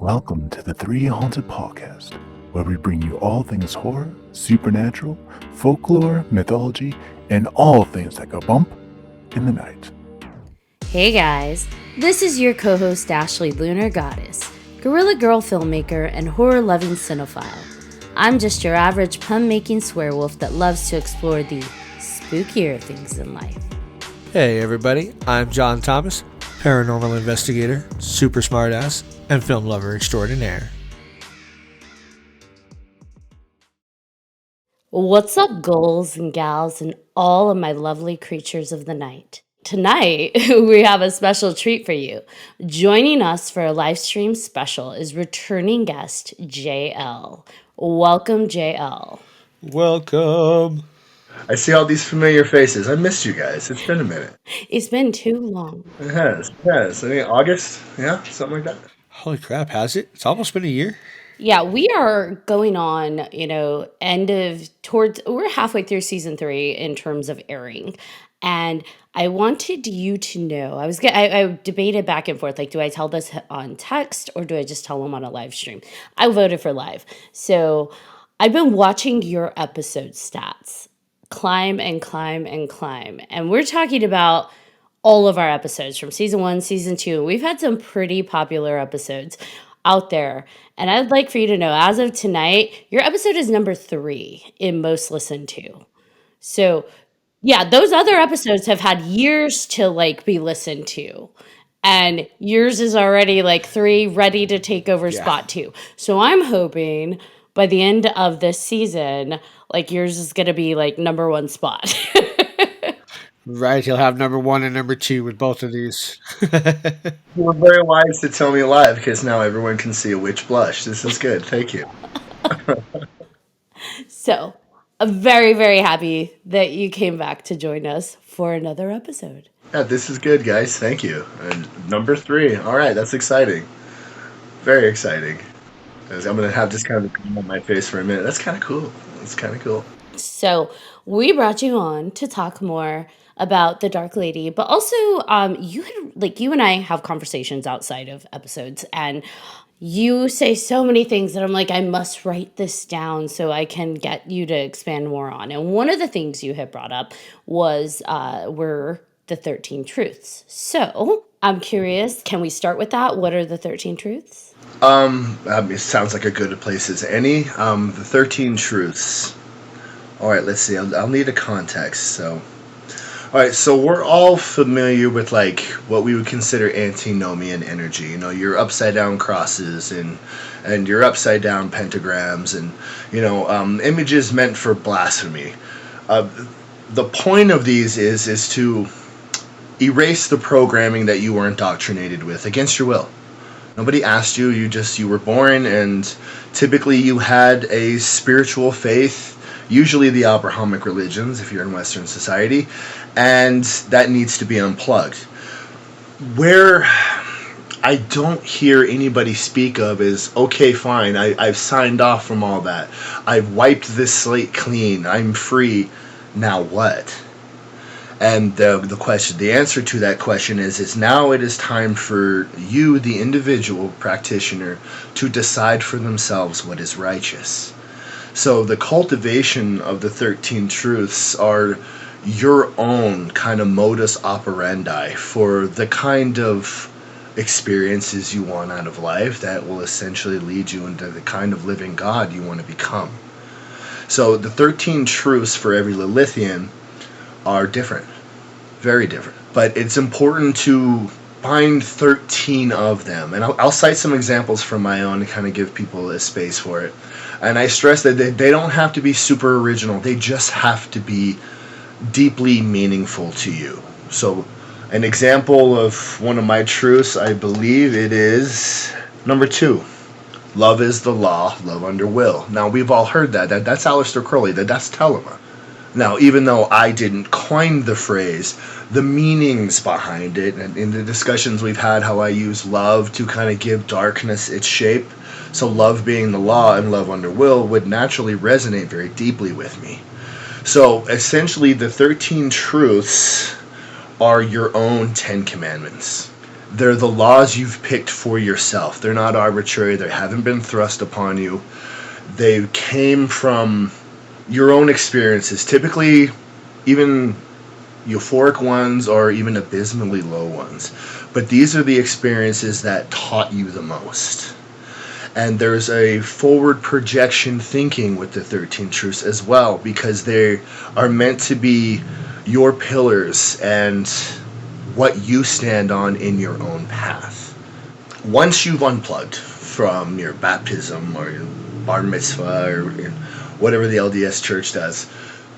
Welcome to the 3Haunted podcast, where we bring you all things horror, supernatural, folklore, mythology, and all things that go bump in the night. Hey guys, this is your co-host Ashley Lunar Goddess, Gorilla Girl filmmaker and horror-loving cinephile. I'm just your average pun-making swearwolf that loves to explore the spookier things in life. Hey everybody, I'm John Thomas, paranormal investigator, super smartass, and film lover extraordinaire. What's up, ghouls and gals and all of my lovely creatures of the night? Tonight, we have a special treat for you. Joining us for a live stream special is returning guest JL. Welcome, JL. Welcome. I see all these familiar faces. I missed you guys. It's been a minute. It's been too long. It has. I think August? Yeah, something like that. Holy crap, has it? It's almost been a year. Yeah, we are going on, we're halfway through season 3 in terms of airing. And I wanted you to know, I debated back and forth, like, do I tell this on text or do I just tell them on a live stream? I voted for live. So I've been watching your episode stats climb and climb and climb. And we're talking about all of our episodes from season 1, season 2. We've had some pretty popular episodes out there. And I'd like for you to know, as of tonight, your episode is number 3 in most listened to. So yeah, those other episodes have had years to be listened to. And yours is already 3, ready to take over spot 2. So I'm hoping by the end of this season, yours is going to be number 1 spot. Right, he'll have number 1 and number 2 with both of these. You were very wise to tell me live because now everyone can see a witch blush. This is good. Thank you. So I'm very, very happy that you came back to join us for another episode. Yeah, this is good, guys. Thank you. And number 3. All right, that's exciting. Very exciting. I'm going to have this kind of grin on my face for a minute. That's kind of cool. So we brought you on to talk more about the Dark Lady, but also you and I have conversations outside of episodes, and you say so many things that I'm like, I must write this down so I can get you to expand more on. And one of the things you had brought up were the 13 truths. So I'm curious, can we start with that? What are the 13 truths? It sounds like a good place as any. The 13 truths. All right, let's see. I'll need a context. So, all right. So we're all familiar with what we would consider antinomian energy. You know, your upside down crosses and your upside down pentagrams and images meant for blasphemy. The point of these is to erase the programming that you were indoctrinated with against your will. Nobody asked you. You were born, and typically you had a spiritual faith. Usually the Abrahamic religions, if you're in Western society, and that needs to be unplugged. Where I don't hear anybody speak of is, okay, fine, I've signed off from all that. I've wiped this slate clean. I'm free. Now what? And the answer to that question is now it is time for you, the individual practitioner, to decide for themselves what is righteous. So the cultivation of the 13 truths are your own kind of modus operandi for the kind of experiences you want out of life that will essentially lead you into the kind of living God you want to become. So the 13 truths for every Lilithian are different, very different. But it's important to find 13 of them. And I'll cite some examples from my own to kind of give people a space for it. And I stress that they don't have to be super original. They just have to be deeply meaningful to you. So an example of one of my truths, I believe it is number 2. Love is the law, love under will. Now, we've all heard that. That's Aleister Crowley. That's Telema. Now, even though I didn't coin the phrase, the meanings behind it, and in the discussions we've had, how I use love to kind of give darkness its shape. So love being the law and love under will would naturally resonate very deeply with me. So essentially the 13 truths are your own 10 commandments. They're the laws you've picked for yourself. They're not arbitrary. They haven't been thrust upon you. They came from your own experiences, typically even euphoric ones or even abysmally low ones. But these are the experiences that taught you the most. And there's a forward projection thinking with the 13 truths as well, because they are meant to be your pillars and what you stand on in your own path. Once you've unplugged from your baptism or your bar mitzvah or whatever the LDS church does,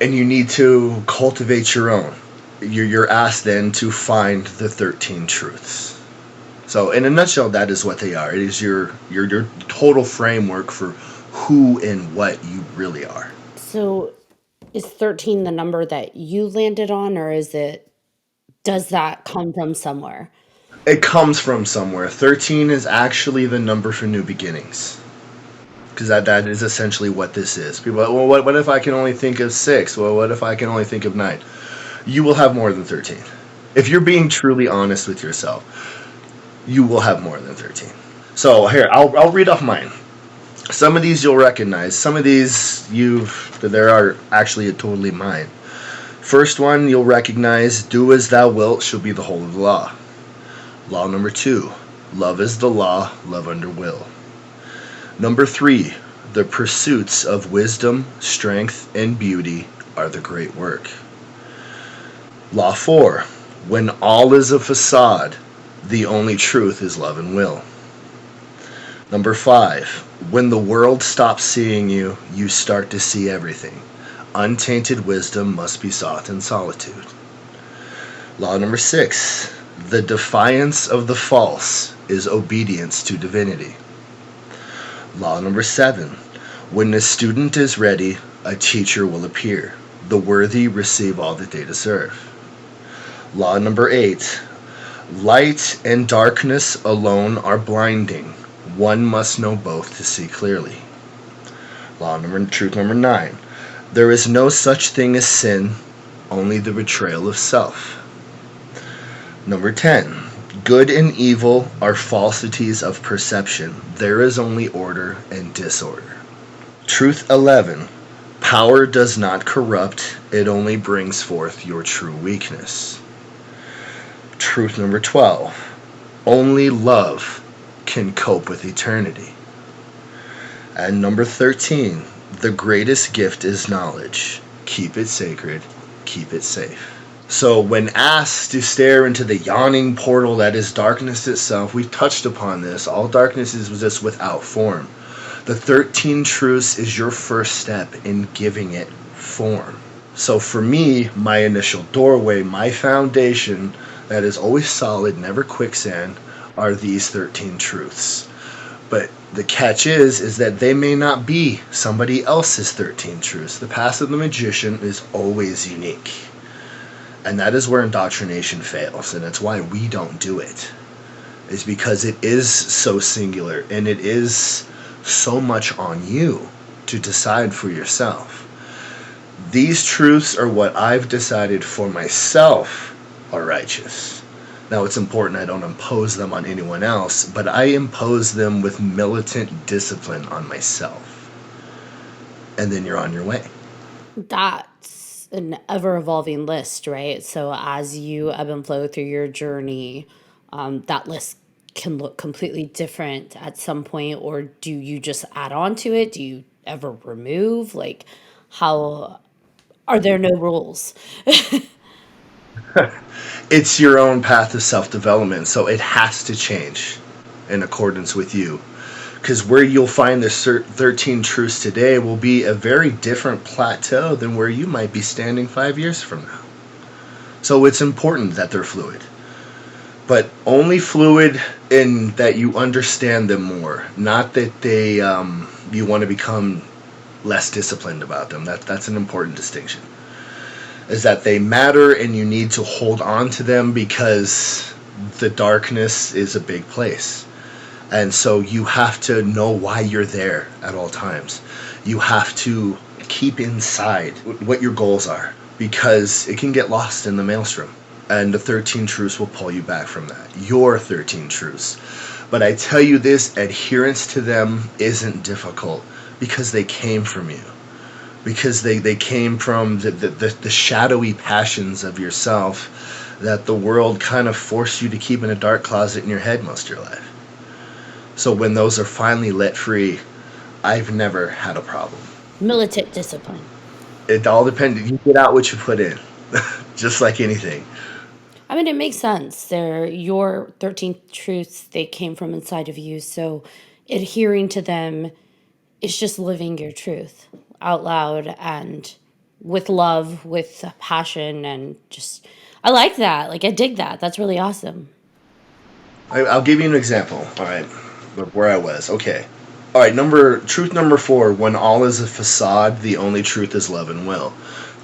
and you need to cultivate your own, you're asked then to find the 13 truths. So in a nutshell, that is what they are. It is your total framework for who and what you really are. So is 13 the number that you landed on, or does that come from somewhere? It comes from somewhere. 13 is actually the number for new beginnings. Because that is essentially what this is. People are like, well, what if I can only think of 6? Well, what if I can only think of 9? You will have more than 13. If you're being truly honest with yourself, you will have more than 13. So here, I'll read off mine. Some of these you'll recognize. Some of these there are actually totally mine. First one you'll recognize: do as thou wilt shall be the whole of the law. Law number 2: love is the law, love under will. Number 3: the pursuits of wisdom, strength, and beauty are the great work. Law 4: when all is a facade, the only truth is love and will. Number 5: when the world stops seeing you, you start to see everything. Untainted wisdom must be sought in solitude. Law number 6: the defiance of the false is obedience to divinity. Law number 7: when the student is ready, a teacher will appear. The worthy receive all that they deserve. Law number 8: light and darkness alone are blinding. One must know both to see clearly. Truth number 9: there is no such thing as sin, only the betrayal of self. Number 10: good and evil are falsities of perception. There is only order and disorder. Truth 11: power does not corrupt, it only brings forth your true weakness. Truth number 12: only love can cope with eternity. And number 13: the greatest gift is knowledge. Keep it sacred, keep it safe. So when asked to stare into the yawning portal that is darkness itself, we touched upon this. All darkness is just without form. The 13 truths is your first step in giving it form. So for me, my initial doorway, my foundation that is always solid, never quicksand, are these 13 truths. But the catch is that they may not be somebody else's 13 truths. The path of the magician is always unique. And that is where indoctrination fails, and that's why we don't do it. It's because it is so singular, and it is so much on you to decide for yourself. These truths are what I've decided for myself are righteous. Now, it's important I don't impose them on anyone else, but I impose them with militant discipline on myself. And then you're on your way. That's an ever-evolving list, right? So as you ebb and flow through your journey, that list can look completely different at some point, or do you just add on to it? Do you ever remove? Like, how are there no rules? It's your own path of self-development, so it has to change in accordance with you. Because where you'll find the 13 truths today will be a very different plateau than where you might be standing 5 years from now. So it's important that they're fluid. But only fluid in that you understand them more, not that they you want to become less disciplined about them. That's an important distinction. Is that they matter and you need to hold on to them because the darkness is a big place. And so you have to know why you're there at all times. You have to keep inside what your goals are, because it can get lost in the maelstrom. and the 13 truths will pull you back from that. Your 13 truths. But I tell you this, adherence to them isn't difficult because they came from you. Because they came from the shadowy passions of yourself that the world kind of forced you to keep in a dark closet in your head most of your life. So when those are finally let free, I've never had a problem. Militant discipline. It all depends. You get out what you put in, just like anything. I mean, it makes sense. They're your 13 truths, they came from inside of you. So adhering to them is just living your truth out loud and with love, with passion, and just, I like that. Like, I dig that. That's really awesome. I'll give you an example. All right, of where I was. Okay. All right. Truth number 4. When all is a facade, the only truth is love and will.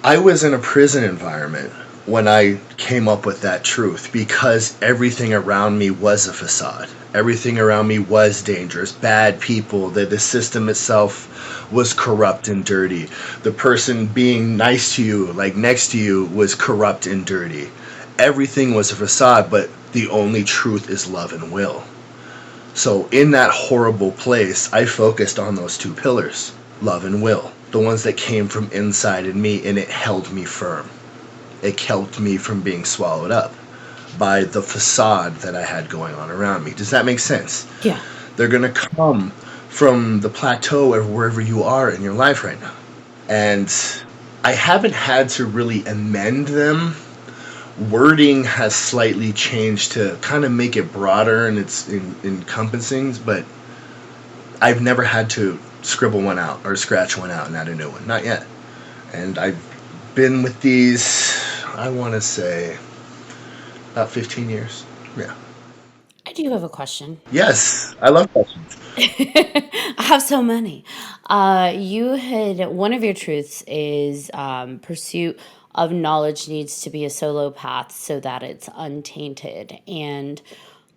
I was in a prison environment when I came up with that truth because everything around me was a facade. Everything around me was dangerous, bad people, the system itself was corrupt and dirty. The person being nice to you, like next to you, was corrupt and dirty. Everything was a facade, but the only truth is love and will. So in that horrible place, I focused on those two pillars, love and will, the ones that came from inside in me, and it held me firm. It kept me from being swallowed up by the facade that I had going on around me. Does that make sense? Yeah. They're going to come from the plateau or wherever you are in your life right now. And I haven't had to really amend them. Wording has slightly changed to kind of make it broader and it's encompassing, but I've never had to scribble one out or scratch one out and add a new one. Not yet. And I've been with these, I want to say, about 15 years. Yeah. I do have a question. Yes, I love questions. I have so many. You had one of your truths is pursuit of knowledge needs to be a solo path so that it's untainted. And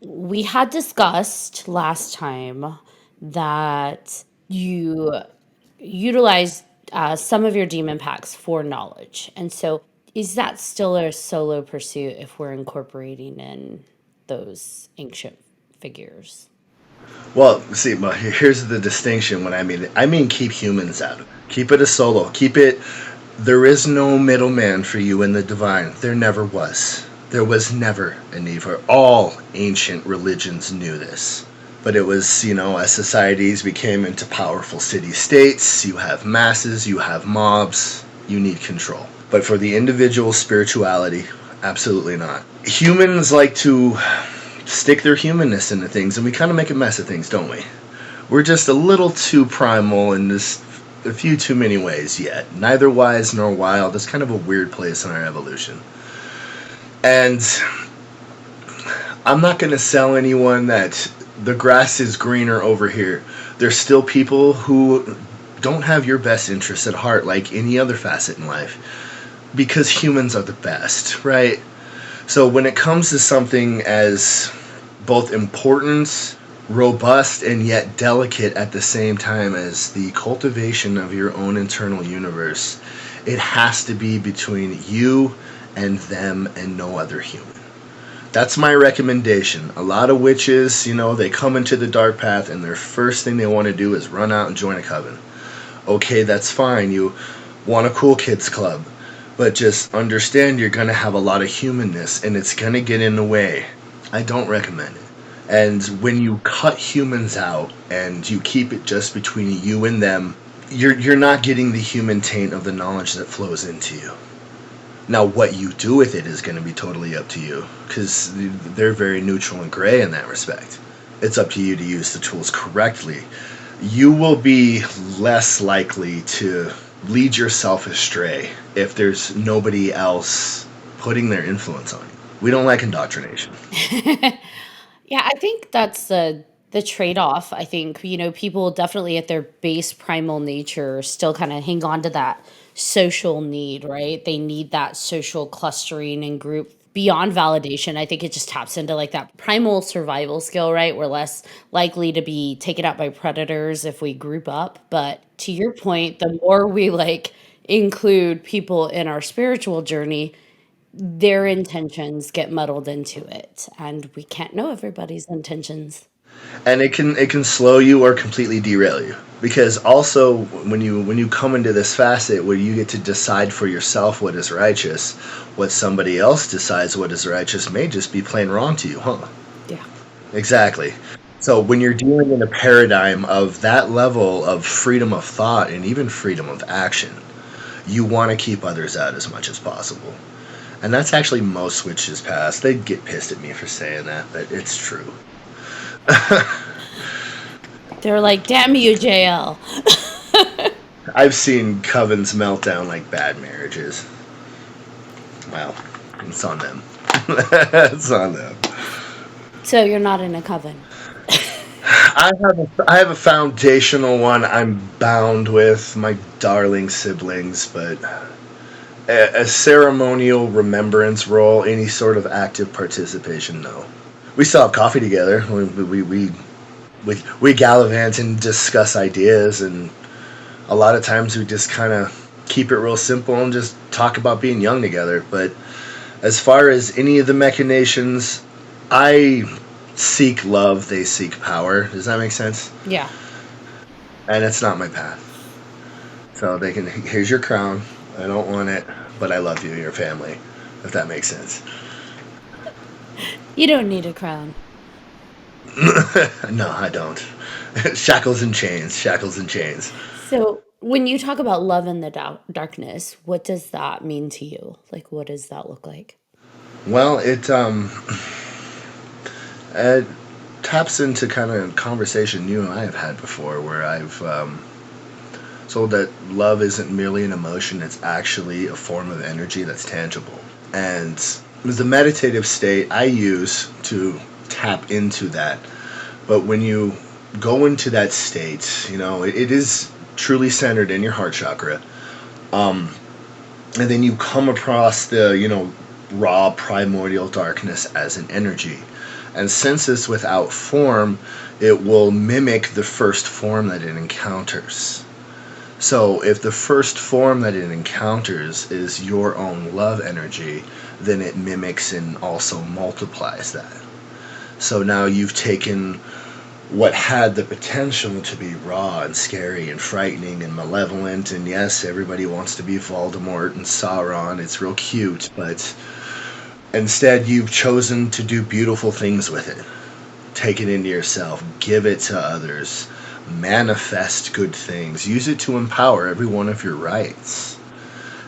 we had discussed last time that you utilize some of your demon packs for knowledge. And so, is that still a solo pursuit if we're incorporating in those ancient figures? Well, see, but here's the distinction when I mean keep humans out. Keep it a solo. Keep it, there is no middleman for you in the divine. There never was. There was never a need for, all ancient religions knew this. But it was, as societies became into powerful city-states, you have masses, you have mobs, you need control. But for the individual spirituality, absolutely not. Humans like to stick their humanness into things, and we kind of make a mess of things, don't we? We're just a little too primal in this, a few too many ways yet. Neither wise nor wild. It's kind of a weird place in our evolution. And I'm not going to sell anyone that the grass is greener over here. There's still people who don't have your best interests at heart like any other facet in life. Because humans are the best, right? So when it comes to something as both important, robust, and yet delicate at the same time as the cultivation of your own internal universe, it has to be between you and them and no other human. That's my recommendation. A lot of witches, they come into the dark path and their first thing they want to do is run out and join a coven. Okay, that's fine. You want a cool kids club. But just understand you're going to have a lot of humanness and it's going to get in the way. I don't recommend it. And when you cut humans out and you keep it just between you and them, you're not getting the human taint of the knowledge that flows into you. Now, what you do with it is going to be totally up to you, because they're very neutral and gray in that respect. It's up to you to use the tools correctly. You will be less likely to lead yourself astray if there's nobody else putting their influence on you. We don't like indoctrination. Yeah, I think that's the trade-off. I think, people definitely at their base primal nature still kind of hang on to that social need, right? They need that social clustering and group beyond validation. I think it just taps into like that primal survival skill, right? We're less likely to be taken out by predators if we group up. But to your point, the more we like include people in our spiritual journey, their intentions get muddled into it, and we can't know everybody's intentions. And it can slow you or completely derail you, because also when you come into this facet where you get to decide for yourself what is righteous, what somebody else decides what is righteous may just be plain wrong to you, huh? Yeah. Exactly. So when you're dealing in a paradigm of that level of freedom of thought and even freedom of action, you want to keep others out as much as possible. And that's actually most witches past. They get pissed at me for saying that, but it's true. They're like, damn you, JL. I've seen covens melt down like bad marriages. Well, it's on them. It's on them. So you're not in a coven. I have a foundational one I'm bound with, my darling siblings, but a ceremonial remembrance role, any sort of active participation, no. We still have coffee together. We gallivant and discuss ideas, and a lot of times we just kind of keep it real simple and just talk about being young together. But as far as any of the machinations, I seek love, they seek power. Does that make sense? Yeah. And it's not my path. So they can, here's your crown. I don't want it, but I love you, your family, if that makes sense. You don't need a crown. No, I don't. Shackles and chains, shackles and chains. So when you talk about love in the darkness, what does that mean to you? Like, what does that look like? Well, it taps into kind of conversation you and I have had before, where I've told that love isn't merely an emotion, it's actually a form of energy that's tangible. And the meditative state I use to tap into that. But when you go into that state, it is truly centered in your heart chakra. And then you come across the, raw primordial darkness as an energy. And since it's without form, it will mimic the first form that it encounters. So if the first form that it encounters is your own love energy, then it mimics and also multiplies that. So now you've taken what had the potential to be raw and scary and frightening and malevolent, and yes, everybody wants to be Voldemort and Sauron, it's real cute, but instead you've chosen to do beautiful things with it. Take it into yourself, give it to others, manifest good things, use it to empower every one of your rights.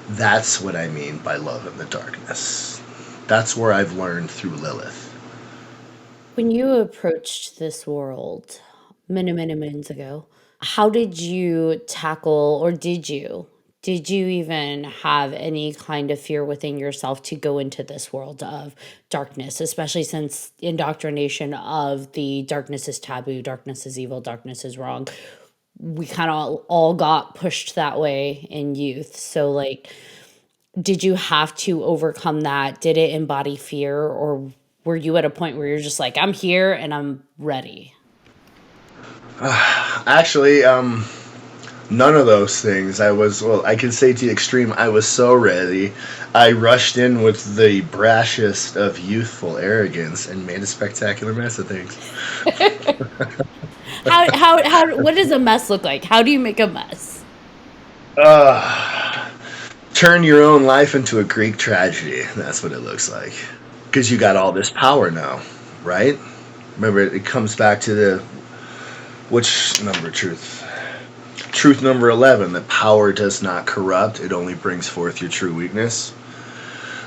That's what I mean by love in the darkness. That's where I've learned through Lilith. When you approached this world many, many moons ago, how did you tackle, or did you even have any kind of fear within yourself to go into this world of darkness, especially since indoctrination of the darkness is taboo, darkness is evil, darkness is wrong? We kind of all got pushed that way in youth. So, like, did you have to overcome that? Did it embody fear, or were you at a point where you're just like, I'm here and I'm ready? Actually, none of those things. I can say to the extreme, I was so ready. I rushed in with the brashest of youthful arrogance and made a spectacular mess of things. What does a mess look like? How do you make a mess? Turn your own life into a Greek tragedy. That's what it looks like. Because you got all this power now, right? Remember, it comes back to which number truth? Truth number 11, that power does not corrupt, it only brings forth your true weakness.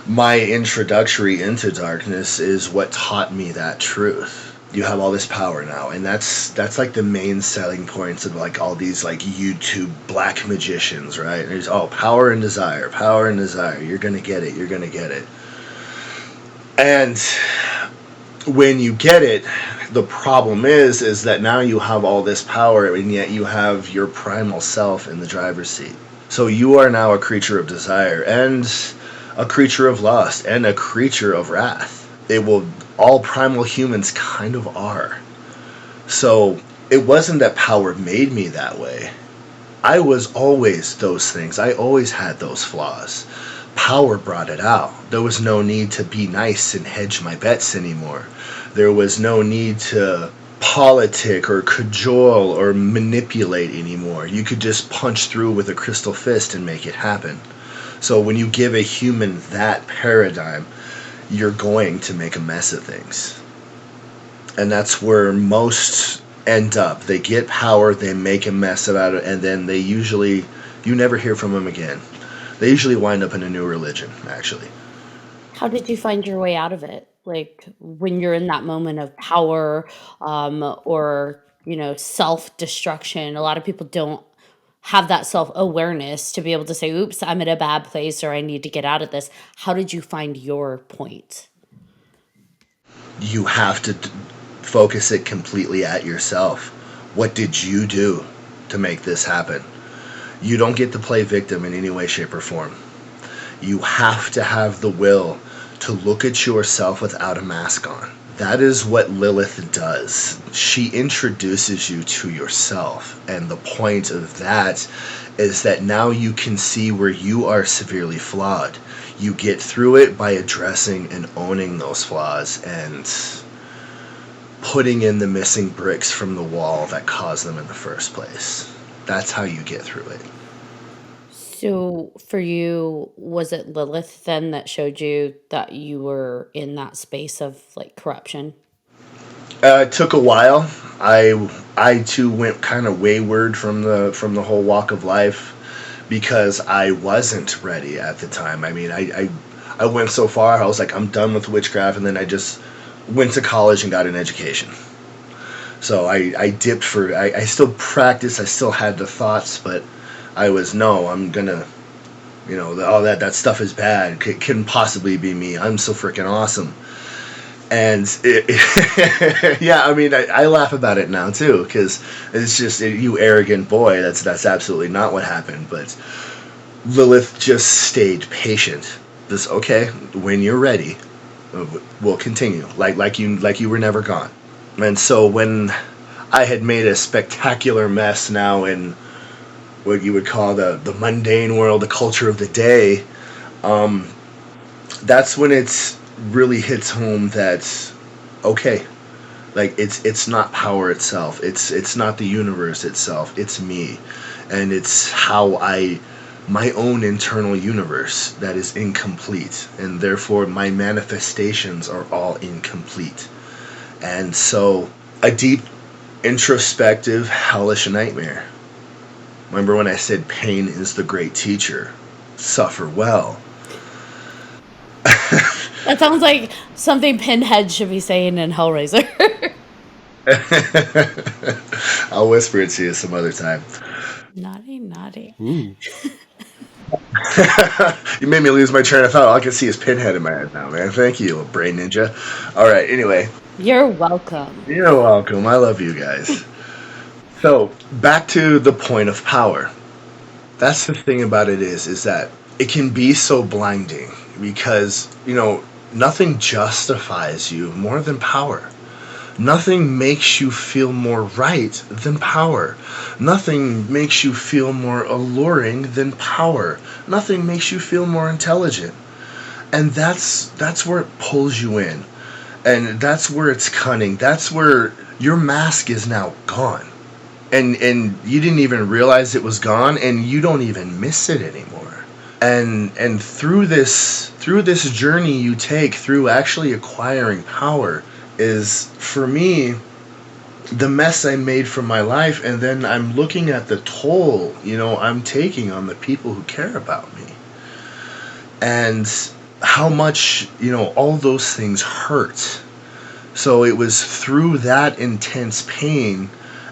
My introductory into darkness is what taught me that truth. You have all this power now, and that's like the main selling points of like all these like YouTube black magicians, right? There's power and desire, you're gonna get it, and when you get it, the problem is that now you have all this power, and yet you have your primal self in the driver's seat. So you are now a creature of desire, and a creature of lust, and a creature of wrath. All primal humans kind of are. So it wasn't that power made me that way. I was always those things. I always had those flaws. power brought it out. There was no need to be nice and hedge my bets anymore. There was no need to politic or cajole or manipulate anymore. You could just punch through with a crystal fist and make it happen. So when you give a human that paradigm, you're going to make a mess of things. And that's where most end up. They get power, they make a mess about it, and then you never hear from them again. They usually wind up in a new religion, actually. How did you find your way out of it? Like when you're in that moment of power, or self-destruction. A lot of people don't have that self-awareness to be able to say, oops, I'm in a bad place or I need to get out of this. How did you find your point? You have to focus it completely at yourself. What did you do to make this happen? You don't get to play victim in any way, shape, or form. You have to have the will to look at yourself without a mask on. That is what Lilith does. She introduces you to yourself, and the point of that is that now you can see where you are severely flawed. You get through it by addressing and owning those flaws and putting in the missing bricks from the wall that caused them in the first place. That's how you get through it. So for you, was it Lilith then that showed you that you were in that space of like corruption? It took a while. I too went kind of wayward from the whole walk of life because I wasn't ready at the time. I mean, I went so far. I was like, I'm done with witchcraft, and then I just went to college and got an education. So I dipped I still practiced. I still had the thoughts, but I was, no, I'm gonna, all that stuff is bad. It couldn't possibly be me. I'm so freaking awesome. And yeah, I mean, I laugh about it now too, because it's just, you arrogant boy. That's absolutely not what happened. But Lilith just stayed patient. This, okay, when you're ready, we'll continue. Like you were never gone. And so when I had made a spectacular mess now in what you would call the mundane world, the culture of the day, that's when it's really hits home that, okay, like it's not power itself, it's not the universe itself, it's me, and it's my own internal universe that is incomplete, and therefore my manifestations are all incomplete. And so a deep introspective hellish nightmare. Remember when I said pain is the great teacher? Suffer well. That sounds like something Pinhead should be saying in Hellraiser. I'll whisper it to you some other time. Naughty, naughty. Ooh. You made me lose my train of thought. All I can see is Pinhead in my head now, man. Thank you, brain ninja. All right, anyway. You're welcome. You're welcome. I love you guys. So, back to the point of power. That's the thing about it is that it can be so blinding because, nothing justifies you more than power. Nothing makes you feel more right than power. Nothing makes you feel more alluring than power. Nothing makes you feel more intelligent. And that's where it pulls you in. And that's where it's cunning. That's where your mask is now gone. And you didn't even realize it was gone, and you don't even miss it anymore. And through this journey you take through actually acquiring power is, for me, the mess I made from my life, and then I'm looking at the toll, I'm taking on the people who care about me. And how much, all those things hurt. So it was through that intense pain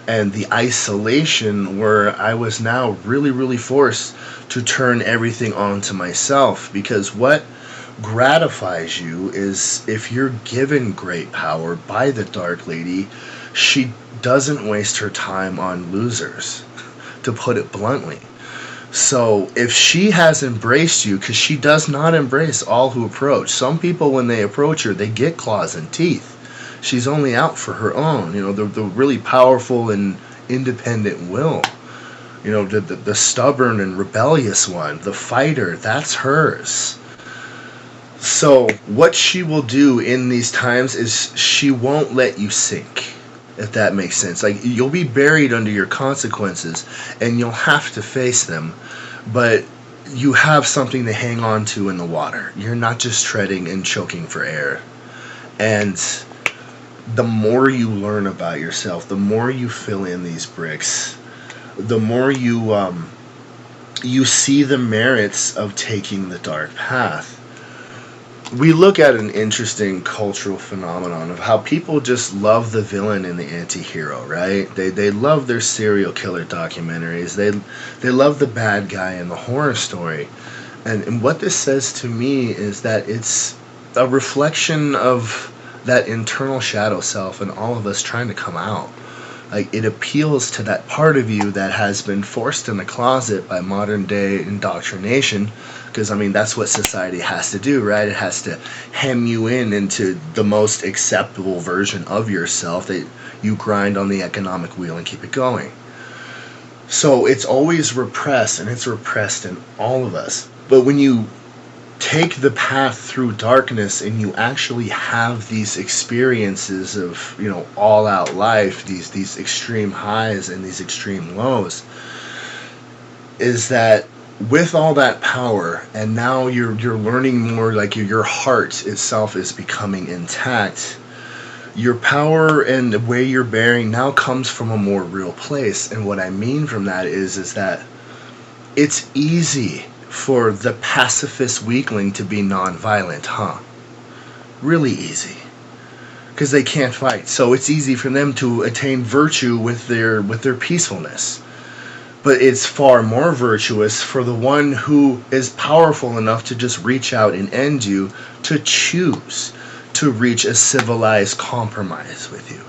and the isolation where I was now really, really forced to turn everything onto myself. Because what gratifies you is if you're given great power by the Dark Lady, she doesn't waste her time on losers, to put it bluntly. So if she has embraced you, because she does not embrace all who approach. Some people, when they approach her, they get claws and teeth. She's only out for her own, the really powerful and independent will. The stubborn and rebellious one, the fighter, that's hers. So what she will do in these times is she won't let you sink, if that makes sense. Like, you'll be buried under your consequences and you'll have to face them, but you have something to hang on to in the water. You're not just treading and choking for air. And the more you learn about yourself, the more you fill in these bricks, the more you see the merits of taking the dark path. We look at an interesting cultural phenomenon of how people just love the villain and the anti-hero, right? They love their serial killer documentaries. They love the bad guy in the horror story. And what this says to me is that it's a reflection of that internal shadow self and all of us trying to come out. Like, it appeals to that part of you that has been forced in the closet by modern day indoctrination, because I mean that's what society has to do, right? It has to hem you in into the most acceptable version of yourself that you grind on the economic wheel and keep it going. So it's always repressed, and it's repressed in all of us. But when you take the path through darkness and you actually have these experiences of, you know, all out life, these extreme highs and these extreme lows, is that with all that power, and now you're learning more, like your heart itself is becoming intact, your power and the way you're bearing now comes from a more real place. And what I mean from that is that it's easy for the pacifist weakling to be non-violent, huh? Really easy. Because they can't fight. So it's easy for them to attain virtue with their peacefulness. But it's far more virtuous for the one who is powerful enough to just reach out and end you, to choose to reach a civilized compromise with you.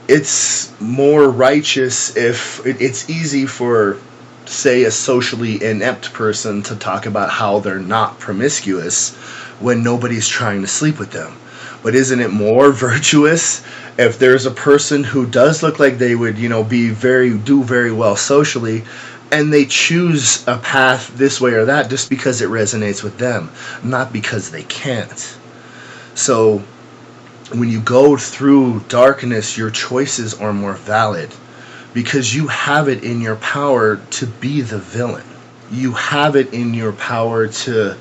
It's more righteous if it's easy for, say, a socially inept person to talk about how they're not promiscuous when nobody's trying to sleep with them. But isn't it more virtuous if there's a person who does look like they would, you know, do very well socially, and they choose a path this way or that just because it resonates with them, not because they can't? So when you go through darkness, your choices are more valid, because you have it in your power to be the villain. You have it in your power to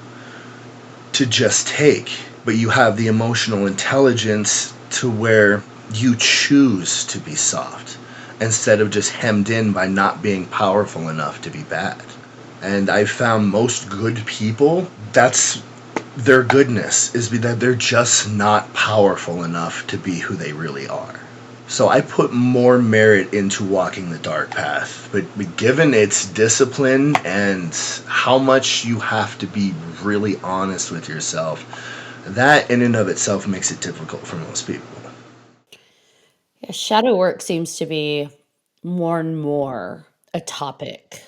just take, but you have the emotional intelligence to where you choose to be soft instead of just hemmed in by not being powerful enough to be bad. And I've found most good people, that's their goodness, is that they're just not powerful enough to be who they really are. So I put more merit into walking the dark path, but given its discipline and how much you have to be really honest with yourself, that in and of itself makes it difficult for most people. Yeah, shadow work seems to be more and more a topic.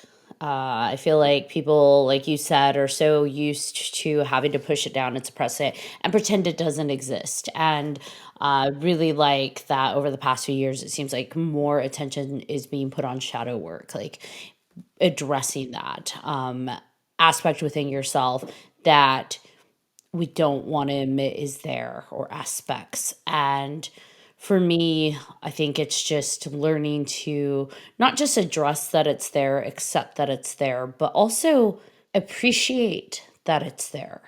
I feel like people, like you said, are so used to having to push it down and suppress it and pretend it doesn't exist. And really like that over the past few years, it seems like more attention is being put on shadow work, like addressing that aspect within yourself that we don't want to admit is there, or aspects. And for me, I think it's just learning to not just address that it's there, accept that it's there, but also appreciate that it's there.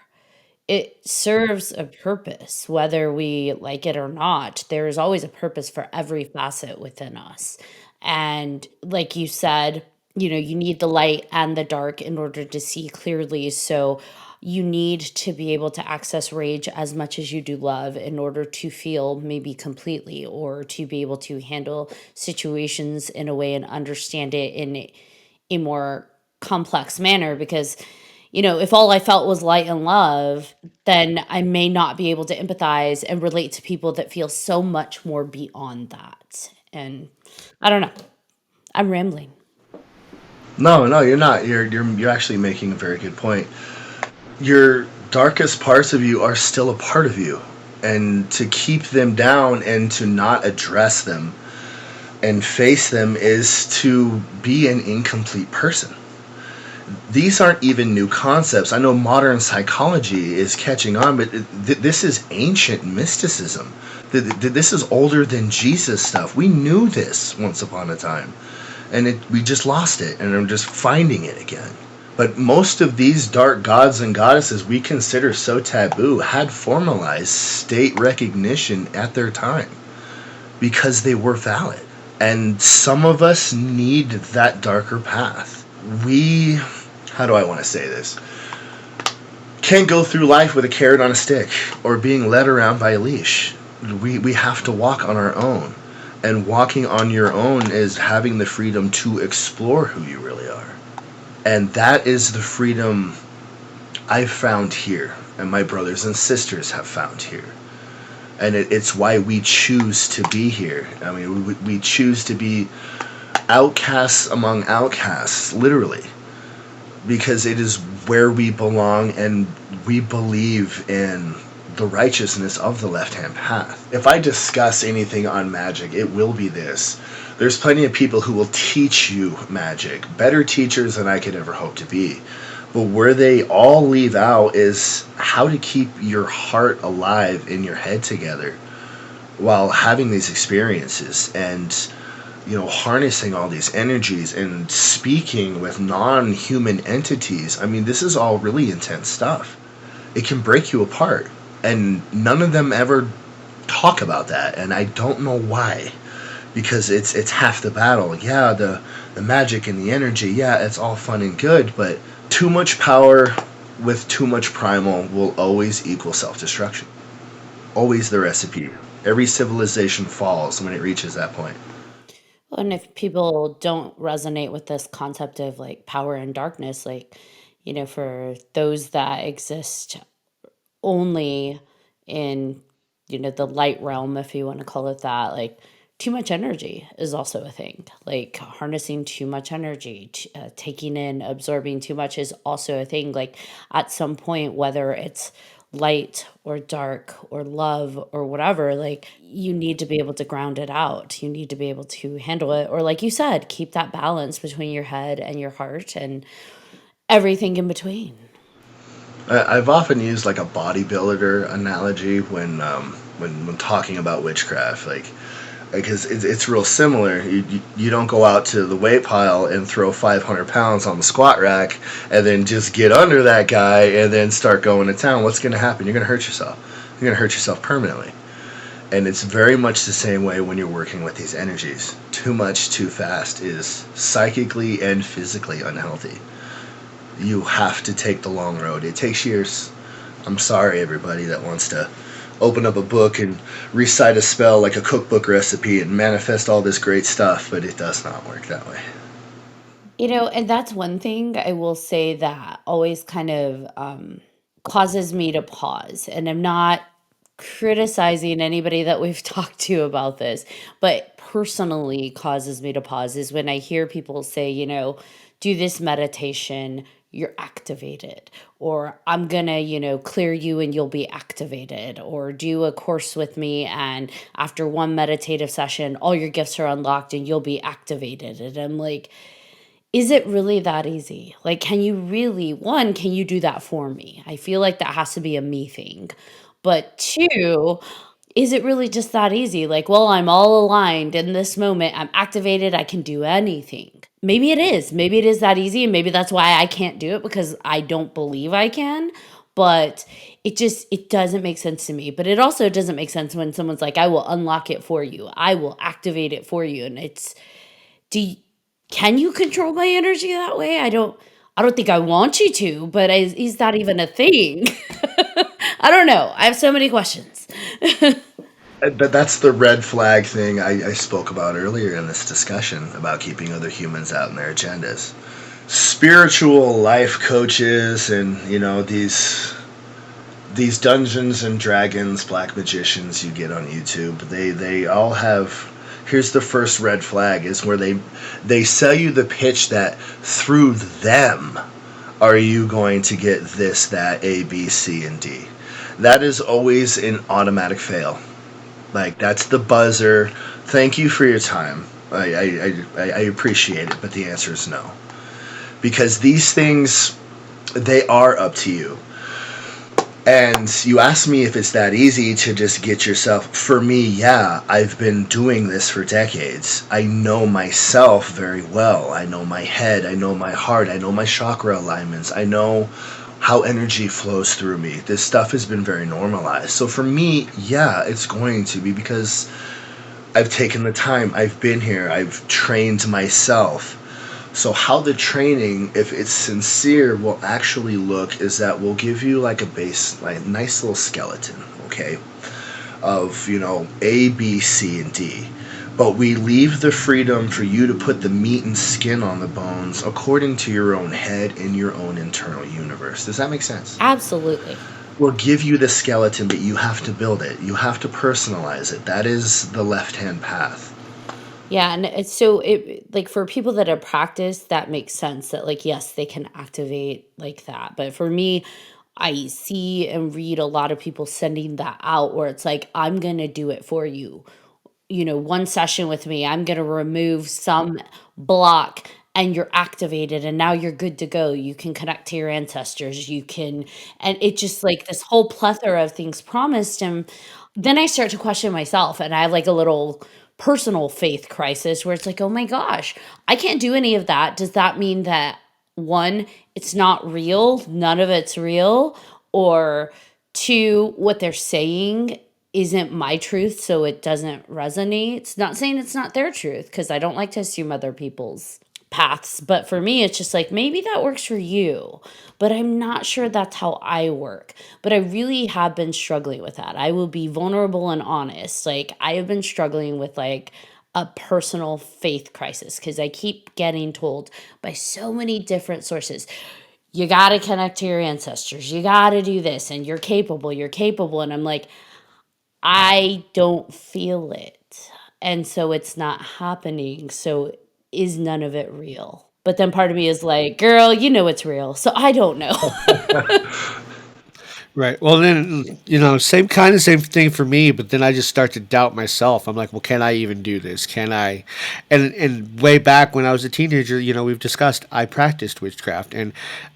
It serves a purpose, whether we like it or not. There is always a purpose for every facet within us. And like you said, you know, you need the light and the dark in order to see clearly. So you need to be able to access rage as much as you do love in order to feel maybe completely, or to be able to handle situations in a way and understand it in a more complex manner. Because you know, if all I felt was light and love, then I may not be able to empathize and relate to people that feel so much more beyond that. And I don't know. I'm rambling. No, you're not. You're actually making a very good point. Your darkest parts of you are still a part of you, and to keep them down and to not address them and face them is to be an incomplete person. these aren't even new concepts. I know modern psychology is catching on, but this is ancient mysticism. This is older than Jesus stuff. We knew this once upon a time, and we just lost it, and I'm just finding it again. But most of these dark gods and goddesses we consider so taboo had formalized state recognition at their time because they were valid. And some of us need that darker path. We, how do I want to say this? Can't go through life with a carrot on a stick or being led around by a leash. We have to walk on our own. And walking on your own is having the freedom to explore who you really are. And that is the freedom I've found here, and my brothers and sisters have found here. And it's why we choose to be here. I mean, we choose to be outcasts among outcasts, literally. Because it is where we belong, and we believe in the righteousness of the left-hand path. If I discuss anything on magic, it will be this. There's plenty of people who will teach you magic, better teachers than I could ever hope to be. But where they all leave out is how to keep your heart alive and your head together while having these experiences and, you know, harnessing all these energies and speaking with non-human entities. I mean, this is all really intense stuff. It can break you apart. And none of them ever talk about that, and I don't know why. Because it's half the battle. Yeah, the magic and the energy, yeah, it's all fun and good, but too much power with too much primal will always equal self-destruction. Always the recipe. Every civilization falls when it reaches that point. Well, and if people don't resonate with this concept of like power and darkness, like, you know, for those that exist only in, you know, the light realm, if you want to call it that, like too much energy is also a thing. Like harnessing too much energy, taking in, absorbing too much is also a thing. Like at some point, whether it's light or dark or love or whatever, like you need to be able to ground it out. You need to be able to handle it. Or like you said, keep that balance between your head and your heart and everything in between. I've often used like a bodybuilder analogy when talking about witchcraft, like because it's real similar. You don't go out to the weight pile and throw 500 pounds on the squat rack and then just get under that guy and then start going to town. What's going to happen? You're going to hurt yourself. You're going to hurt yourself permanently. And it's very much the same way when you're working with these energies. Too much, too fast is psychically and physically unhealthy. You have to take the long road. It takes years. I'm sorry, everybody that wants to open up a book and recite a spell like a cookbook recipe and manifest all this great stuff, but it does not work that way. You know, and that's one thing I will say that always kind of causes me to pause. And I'm not criticizing anybody that we've talked to about this, but personally causes me to pause is when I hear people say, you know, do this meditation, you're activated, or I'm gonna, you know, clear you and you'll be activated, or do a course with me and after one meditative session, all your gifts are unlocked and you'll be activated. And I'm like, is it really that easy? Like, can you really, one, can you do that for me? I feel like that has to be a me thing. But two, is it really just that easy? Like, well, I'm all aligned in this moment. I'm activated. I can do anything. Maybe it is. Maybe it is that easy. And maybe that's why I can't do it because I don't believe I can. But it doesn't make sense to me. But it also doesn't make sense when someone's like, I will unlock it for you. I will activate it for you. And can you control my energy that way? I don't think I want you to, but is that even a thing? I don't know. I have so many questions. That's the red flag thing I spoke about earlier in this discussion about keeping other humans out in their agendas. Spiritual life coaches and, you know, these Dungeons and Dragons black magicians you get on YouTube, they all have, here's the first red flag, is where they sell you the pitch that through them are you going to get this, that, A, B, C, and D. That is always an automatic fail. Like, that's the buzzer. Thank you for your time. I appreciate it, but the answer is no. because these things, they are up to you. And you ask me if it's that easy to just get yourself. For me, yeah, I've been doing this for decades. I know myself very well. I know my head. I know my heart. I know my chakra alignments. I know how energy flows through me. This stuff has been very normalized. So for me, yeah, it's going to be because I've taken the time. I've been here. I've trained myself. So how the training, if it's sincere, will actually look is that we'll give you like a base, like nice little skeleton, okay, of, A, B, C, and D. But we leave the freedom for you to put the meat and skin on the bones according to your own head in your own internal universe. Does that make sense? Absolutely. We'll give you the skeleton, but you have to build it. You have to personalize it. That is the left-hand path. Yeah, and it's so it like for people that have practiced, that makes sense that like yes, they can activate like that. But for me, I see and read a lot of people sending that out where it's like, I'm gonna do it for you. One session with me, I'm going to remove some block and you're activated and now you're good to go. You can connect to your ancestors. And it just like this whole plethora of things promised. And then I start to question myself and I have like a little personal faith crisis where it's like, oh my gosh, I can't do any of that. Does that mean that one, it's not real? None of it's real? Or two, what they're saying isn't my truth, so it doesn't resonate. It's not saying it's not their truth, because I don't like to assume other people's paths. But for me, it's just like maybe that works for you, but I'm not sure that's how I work. But I really have been struggling with that. I will be vulnerable and honest. Like, I have been struggling with like a personal faith crisis because I keep getting told by so many different sources, you got to connect to your ancestors, you got to do this, and you're capable, you're capable. And I'm like, I don't feel it. And so it's not happening. So is none of it real? But then part of me is like, girl, you know it's real. So I don't know. Right. Well, then, same thing for me, but then I just start to doubt myself. I'm like, well, can I even do this? Can I? And way back when I was a teenager, we've discussed, I practiced witchcraft and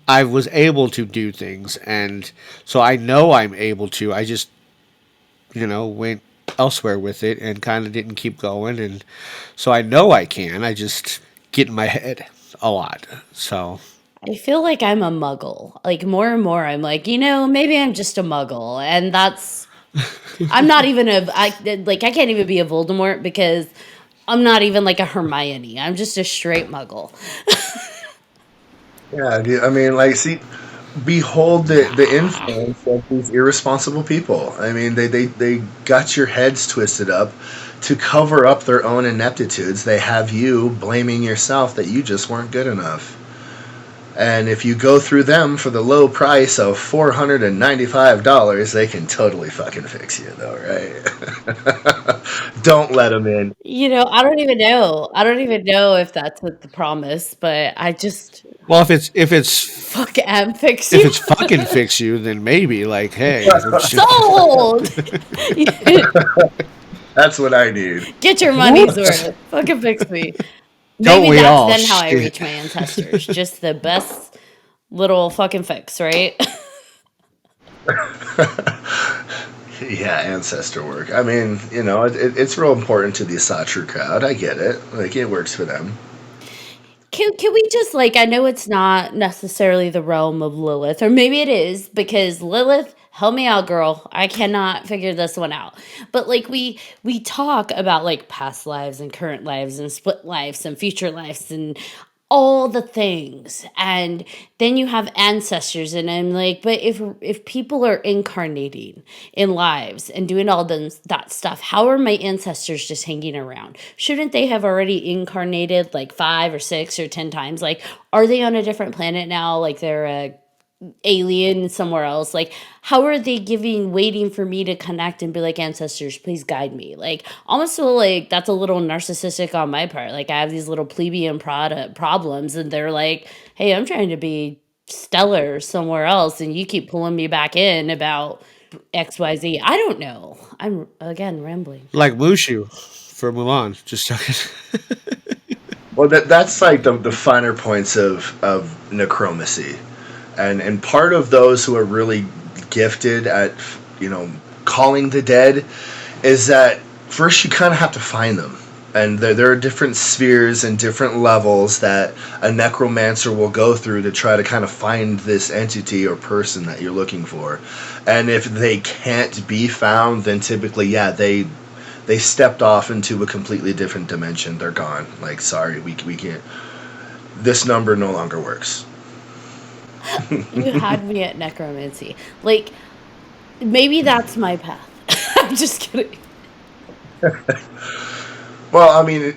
I was able to do things. And so I know I'm able to. I just, went elsewhere with it and kind of didn't keep going. And so I know I can. I just get in my head a lot. So. I feel like I'm a muggle. Like more and more, I'm like, maybe I'm just a muggle. And I'm not even I can't even be a Voldemort because I'm not even like a Hermione. I'm just a straight muggle. Yeah, I mean, like, see, behold the influence of these irresponsible people. I mean, they got your heads twisted up to cover up their own ineptitudes. They have you blaming yourself that you just weren't good enough. And if you go through them for the low price of $495, they can totally fucking fix you, though, right? Don't let them in. I don't even know. I don't even know if that's what the promise, but I just Well, if it's fuck and fix if you. it's fucking fix you, then maybe like, hey, Sold. That's what I need. Get your money's worth. Fucking fix me. don't Maybe we that's all? then how I Shit. reach my ancestors. Just the best little fucking fix, right? Yeah, ancestor work. I mean, it's real important to the Asatru crowd. I get it. Like, it works for them. Can we just I know it's not necessarily the realm of Lilith, or maybe it is because Lilith, help me out, girl. I cannot figure this one out. But we talk about past lives and current lives and split lives and future lives and all the things, and then you have ancestors, and I'm like, but if people are incarnating in lives and doing all that stuff, how are my ancestors just hanging around? Shouldn't they have already incarnated 5 or 6 or 10 times? Are they on a different planet now, they're a alien somewhere else? How are they waiting for me to connect and be like, ancestors, please guide me? Almost feel like that's a little narcissistic on my part. I have these little plebeian problems and they're like, hey, I'm trying to be stellar somewhere else and you keep pulling me back in about XYZ. I don't know. I'm again rambling. Like Mushu for Mulan. Just talking. Well, that's like the finer points of necromancy, and part of those who are really gifted at calling the dead is that first you kind of have to find them, and there are different spheres and different levels that a necromancer will go through to try to kind of find this entity or person that you're looking for, and if they can't be found, then typically they stepped off into a completely different dimension. They're gone. Like, sorry, we can't. This number no longer works. You had me at necromancy. Like, maybe that's my path. I'm just kidding. Well, I mean,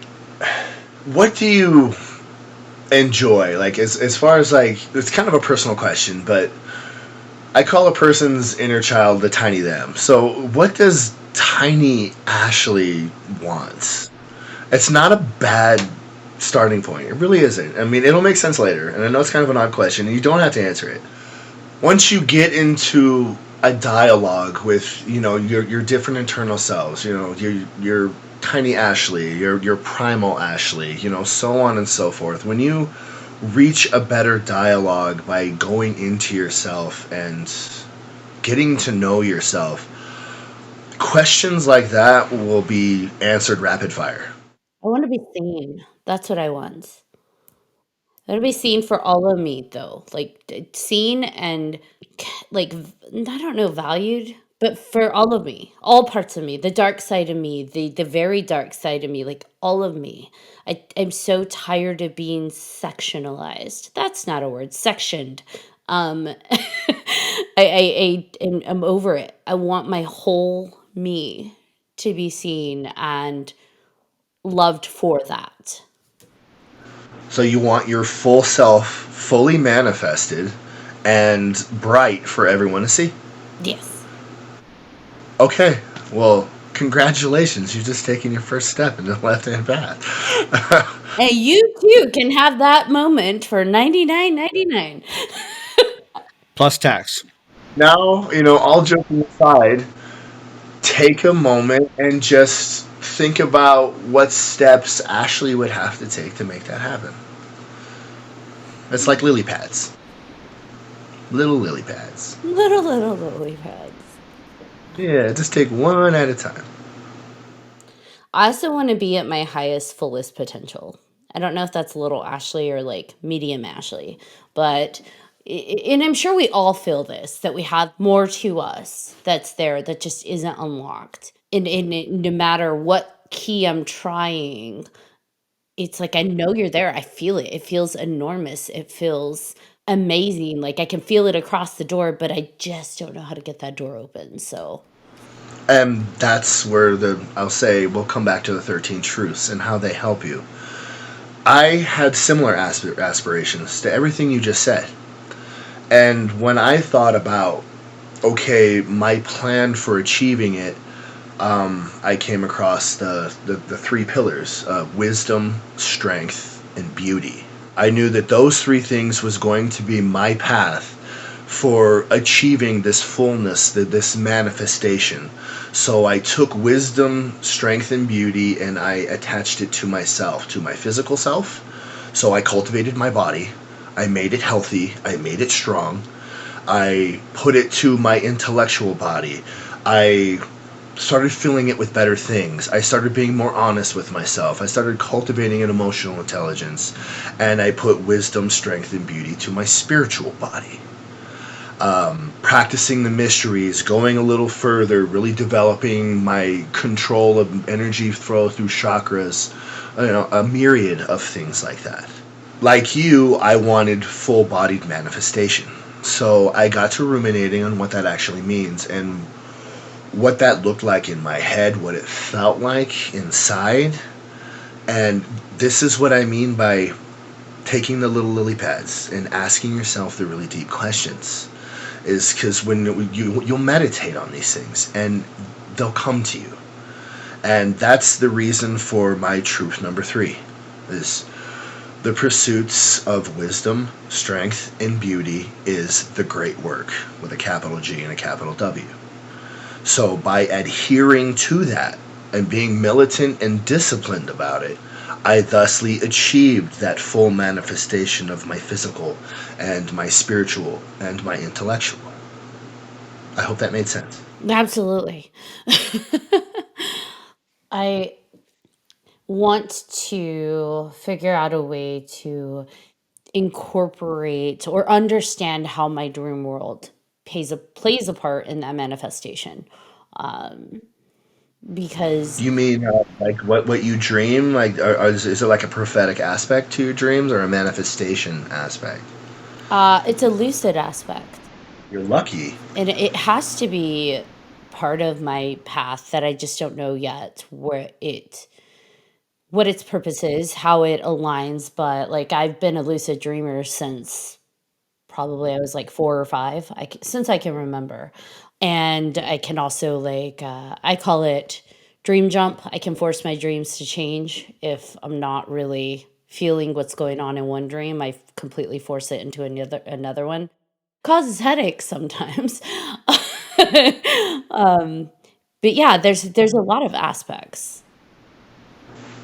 what do you enjoy? Like, as far as like, it's kind of a personal question, but I call a person's inner child the tiny them. So, what does tiny Ashley want? It's not a bad starting point. It really isn't. I mean, it'll make sense later, and I know it's kind of an odd question, and you don't have to answer it. Once you get into a dialogue with your different internal selves, your tiny Ashley, your primal Ashley, so on and so forth. When you reach a better dialogue by going into yourself and getting to know yourself, questions like that will be answered rapid fire. I want to be seen. That's what I want. I want to be seen for all of me, though. Like, seen and, like, I don't know, valued, but for all of me, all parts of me, the dark side of me, the very dark side of me, like, all of me. I'm so tired of being sectionalized. That's not a word, sectioned. I'm over it. I want my whole me to be seen and loved for that. So you want your full self fully manifested and bright for everyone to see. Yes. Okay, well, congratulations. You've just taken your first step in the left-hand path. And you too can have that moment for $99.99. Plus tax. Now, all joking aside, take a moment and just think about what steps Ashley would have to take to make that happen. It's like lily pads. Little lily pads. Little lily pads. Yeah, just take one at a time. I also want to be at my highest, fullest potential. I don't know if that's little Ashley or like medium Ashley, but and I'm sure we all feel this, that we have more to us that's there that just isn't unlocked. And no matter what key I'm trying, it's like I know you're there. I feel it. It feels enormous. It feels amazing. Like I can feel it across the door, but I just don't know how to get that door open. So And that's where I'll say we'll come back to the 13 truths and how they help you. I had similar aspirations to everything you just said. And when I thought about, okay, my plan for achieving it, I came across the three pillars of wisdom, strength, and beauty. I knew that those three things was going to be my path for achieving this fullness, this manifestation. So I took wisdom, strength, and beauty, and I attached it to myself, to my physical self. So I cultivated my body. I made it healthy. I made it strong. I put it to my intellectual body. I started filling it with better things. I started being more honest with myself. I started cultivating an emotional intelligence. And I put wisdom, strength, and beauty to my spiritual body. Practicing the mysteries, going a little further, really developing my control of energy flow through chakras, a myriad of things like that. Like you, I wanted full-bodied manifestation. So I got to ruminating on what that actually means and what that looked like in my head, what it felt like inside. And this is what I mean by taking the little lily pads and asking yourself the really deep questions. Is because when you'll meditate on these things and they'll come to you. And that's the reason for my truth number 3 is the pursuits of wisdom, strength, and beauty is the great work with a capital G and a capital W. So by adhering to that and being militant and disciplined about it, I thusly achieved that full manifestation of my physical and my spiritual and my intellectual. I hope that made sense. Absolutely. I want to figure out a way to incorporate or understand how my dream world plays a part in that manifestation. Um, because You mean like what you dream? Like, is it like a prophetic aspect to your dreams or a manifestation aspect? it's a lucid aspect. You're lucky. And it has to be part of my path that I just don't know yet what its purpose is, how it aligns, but like I've been a lucid dreamer since probably I was like 4 or 5, since I can remember. And I can also like I call it dream jump. I can force my dreams to change if I'm not really feeling what's going on in one dream. I completely force it into another one. Causes headaches sometimes. um, but yeah, there's a lot of aspects.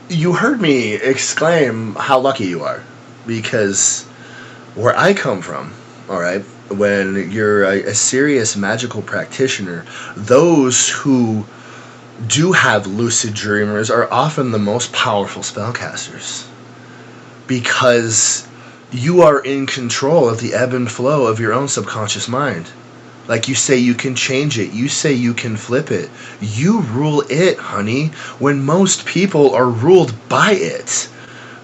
You heard me exclaim how lucky you are, because where I come from, all right, when you're a serious magical practitioner, those who do have lucid dreamers are often the most powerful spellcasters, because you are in control of the ebb and flow of your own subconscious mind. Like you say, you can change it. You say you can flip it. You rule it, honey, when most people are ruled by it.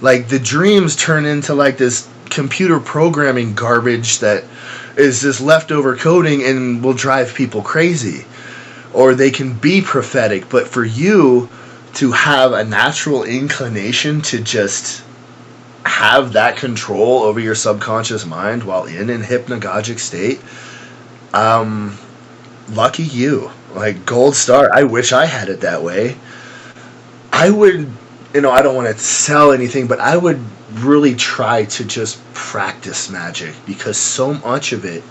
Like the dreams turn into like this computer programming garbage that is just leftover coding and will drive people crazy. Or they can be prophetic, but for you to have a natural inclination to just have that control over your subconscious mind while in an hypnagogic state, lucky you. Like, gold star. I wish I had it that way. I would, I don't want to sell anything, but I would really try to just practice magic, because so much of it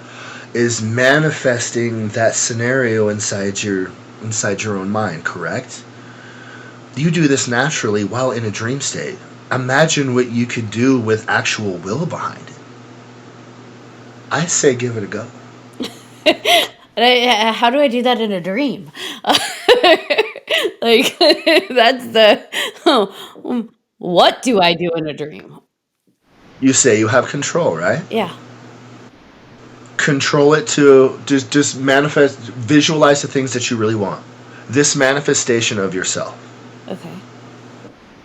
is manifesting that scenario inside your own mind, correct? You do this naturally while in a dream state. Imagine what you could do with actual will behind it. I say give it a go. And how do I do that in a dream? Like that's what do I do in a dream? You say you have control, right? Yeah. Control it to just manifest, visualize the things that you really want. This manifestation of yourself. Okay.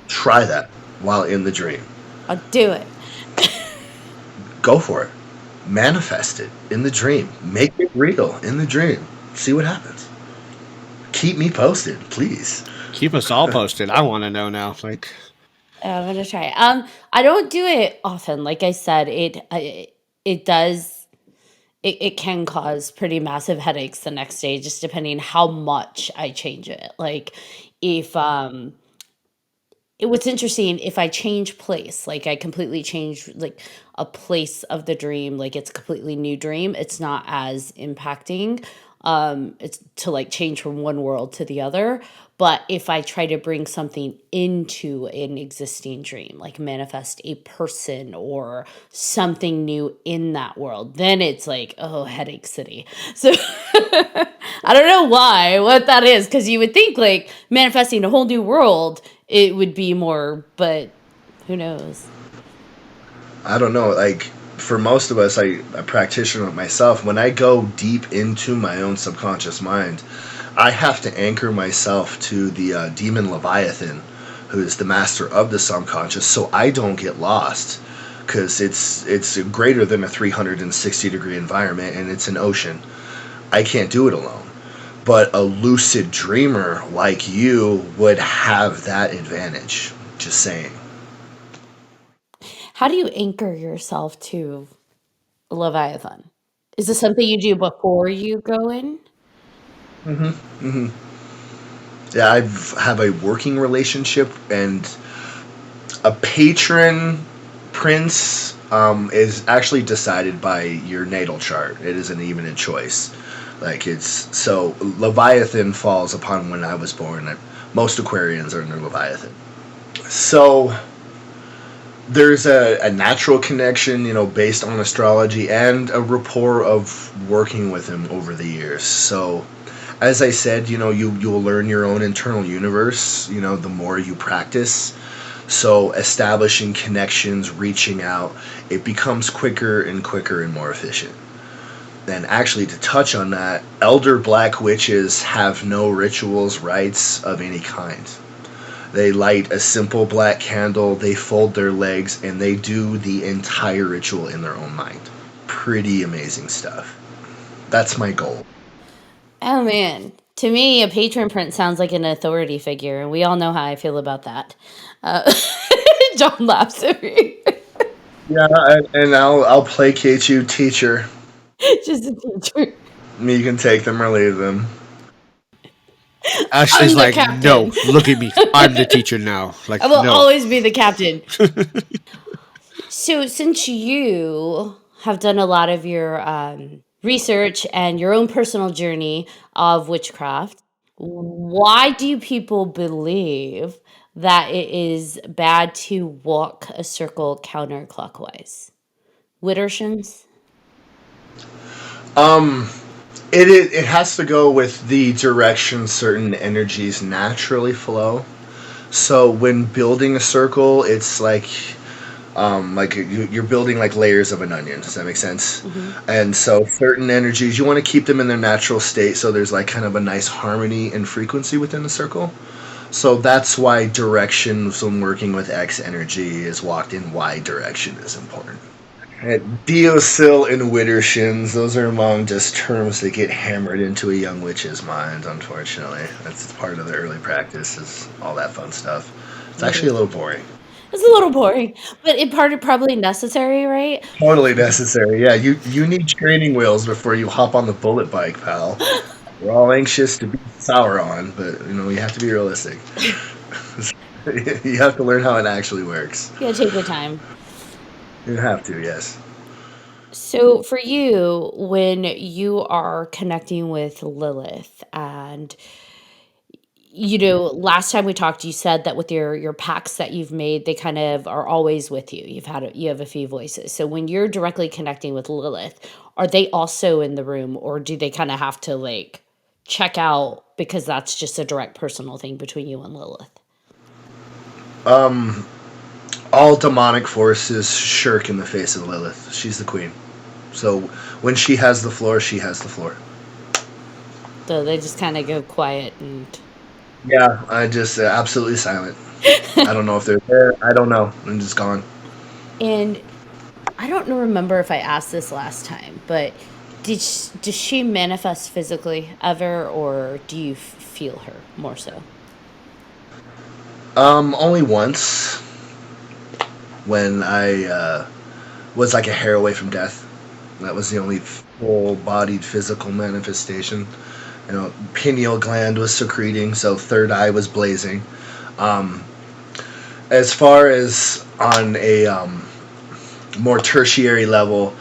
Try that while in the dream. I'll do it. Go for it. Manifest it in the dream. Make it real in the dream. See what happens. Keep me posted, please. Keep us all posted. I want to know now. Like, I'm gonna try. I don't do it often. Like I said, it does. It can cause pretty massive headaches the next day, just depending how much I change it. Like if what's interesting, if I change place, like I completely change like a place of the dream, like it's a completely new dream, it's not as impacting. It's to like change from one world to the other. But if I try to bring something into an existing dream, like manifest a person or something new in that world, then it's like, oh, headache city. So I don't know what that is, because you would think like manifesting a whole new world, it would be more, but who knows? I don't know. Like, for most of us, a practitioner myself, when I go deep into my own subconscious mind, I have to anchor myself to the demon Leviathan, who is the master of the subconscious, so I don't get lost. Because it's greater than a 360-degree environment, and it's an ocean. I can't do it alone. But a lucid dreamer like you would have that advantage. Just saying. How do you anchor yourself to Leviathan? Is this something you do before you go in? Yeah, I have a working relationship, and a patron prince is actually decided by your natal chart. It isn't even a choice. Like, it's so Leviathan falls upon when I was born. Most Aquarians are under Leviathan. So there's a natural connection, based on astrology and a rapport of working with him over the years. So, as I said, you'll learn your own internal universe, the more you practice. So, establishing connections, reaching out, it becomes quicker and quicker and more efficient. And actually, to touch on that, elder black witches have no rituals, rites of any kind. They light a simple black candle, they fold their legs, and they do the entire ritual in their own mind. Pretty amazing stuff. That's my goal. Oh man. To me, a patron prince sounds like an authority figure, and we all know how I feel about that. Uh, John laughs at me. Yeah, and I'll placate you, teacher. Just a teacher. You can take them or leave them. Ashley's I'm the like, captain. no, look at me. I'm the teacher now. Like, I will no. always be the captain. So, since you have done a lot of your research and your own personal journey of witchcraft, why do people believe that it is bad to walk a circle counterclockwise? Widdershins? It has to go with the direction certain energies naturally flow. So when building a circle, it's like you're building like layers of an onion. Does that make sense? Mm-hmm. And so certain energies, you want to keep them in their natural state, so there's like kind of a nice harmony and frequency within the circle. So that's why directions when working with X energy is walked in Y direction is important. Deosil and Widdershins, those are among just terms that get hammered into a young witch's mind, unfortunately. That's part of the early practice, is all that fun stuff. It's actually a little boring. It's a little boring, but it probably necessary, right? Totally necessary, yeah. You need training wheels before you hop on the bullet bike, pal. We're all anxious to be Sauron, but, you have to be realistic. You have to learn how it actually works. You gotta take your time. You have to, yes. So for you, when you are connecting with Lilith, and last time we talked, you said that with your pacts that you've made, they kind of are always with you. You have a few voices. So when you're directly connecting with Lilith, are they also in the room, or do they kind of have to like check out because that's just a direct personal thing between you and Lilith? All demonic forces shirk in the face of Lilith. She's the queen. So when she has the floor, she has the floor. So they just kind of go quiet and... Yeah, I just absolutely silent. I don't know if they're there. I don't know. I'm just gone. And I don't remember if I asked this last time, but does she manifest physically ever, or do you feel her more so? Only once, when I was like a hair away from death. That was the only full-bodied physical manifestation. Pineal gland was secreting, so third eye was blazing. As far as on a more tertiary level,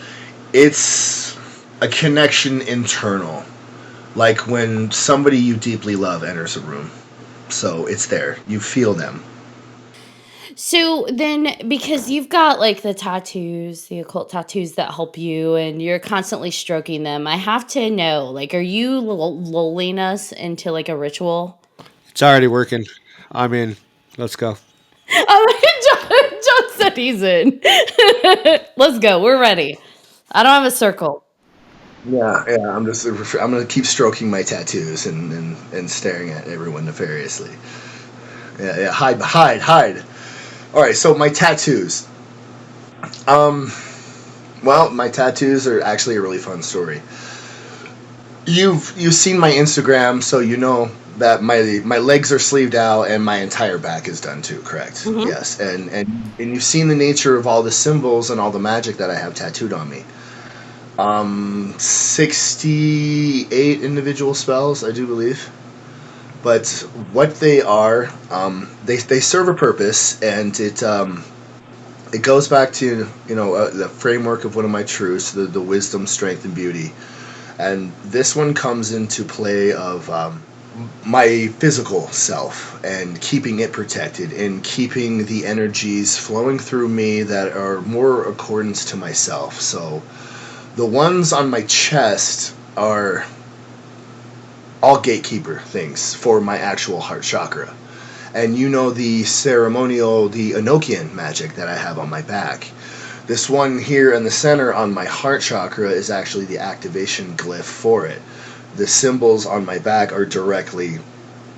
it's a connection internal, like when somebody you deeply love enters a room. So it's there. You feel them. So then, because you've got like the tattoos, the occult tattoos that help you, and you're constantly stroking them, I have to know, like, are you lulling us into like a ritual? It's already working. I'm in. Let's go. John said he's in. Let's go. We're ready. I don't have a circle. Yeah. I'm gonna keep stroking my tattoos and staring at everyone nefariously. Yeah. Hide. All right. So my tattoos. Well, my tattoos are actually a really fun story. You've seen my Instagram, so you know that my legs are sleeved out and my entire back is done too. Correct? Mm-hmm. Yes. And you've seen the nature of all the symbols and all the magic that I have tattooed on me. 68 individual spells, I do believe. But what they are, they serve a purpose, and it goes back to the framework of one of my truths, the wisdom, strength, and beauty. And this one comes into play of my physical self and keeping it protected and keeping the energies flowing through me that are more accordance to myself. So the ones on my chest are all gatekeeper things for my actual heart chakra. And the ceremonial, the Enochian magic that I have on my back. This one here in the center on my heart chakra is actually the activation glyph for it. The symbols on my back are directly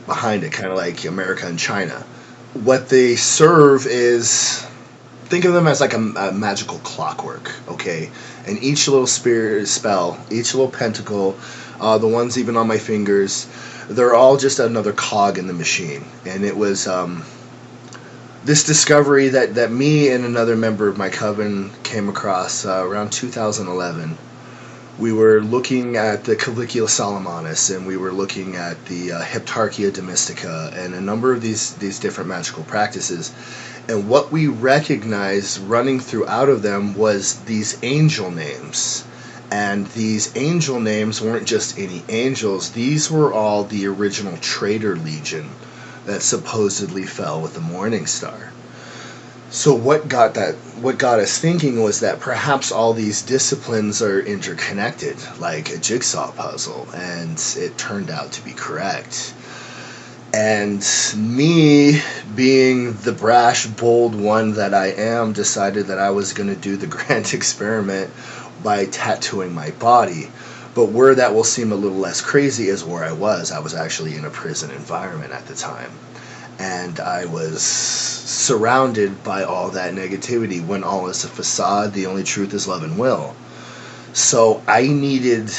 behind it, kind of like America and China. What they serve is, think of them as like a magical clockwork, okay? And each little spirit spell, each little pentacle, the ones even on my fingers, they're all just another cog in the machine. And it was this discovery that me and another member of my coven came across around 2011. We were looking at the Caligula Solomonus, and we were looking at the Heptarchia Domestica, and a number of these different magical practices. And what we recognized running throughout of them was these angel names. And these angel names weren't just any angels. These were all the original Traitor Legion that supposedly fell with the Morning Star. So what got us thinking was that perhaps all these disciplines are interconnected, like a jigsaw puzzle, and it turned out to be correct. And me, being the brash, bold one that I am, decided that I was going to do the grand experiment by tattooing my body. But where that will seem a little less crazy is where I was. I was actually in a prison environment at the time. And I was surrounded by all that negativity when all is a facade, the only truth is love and will. So I needed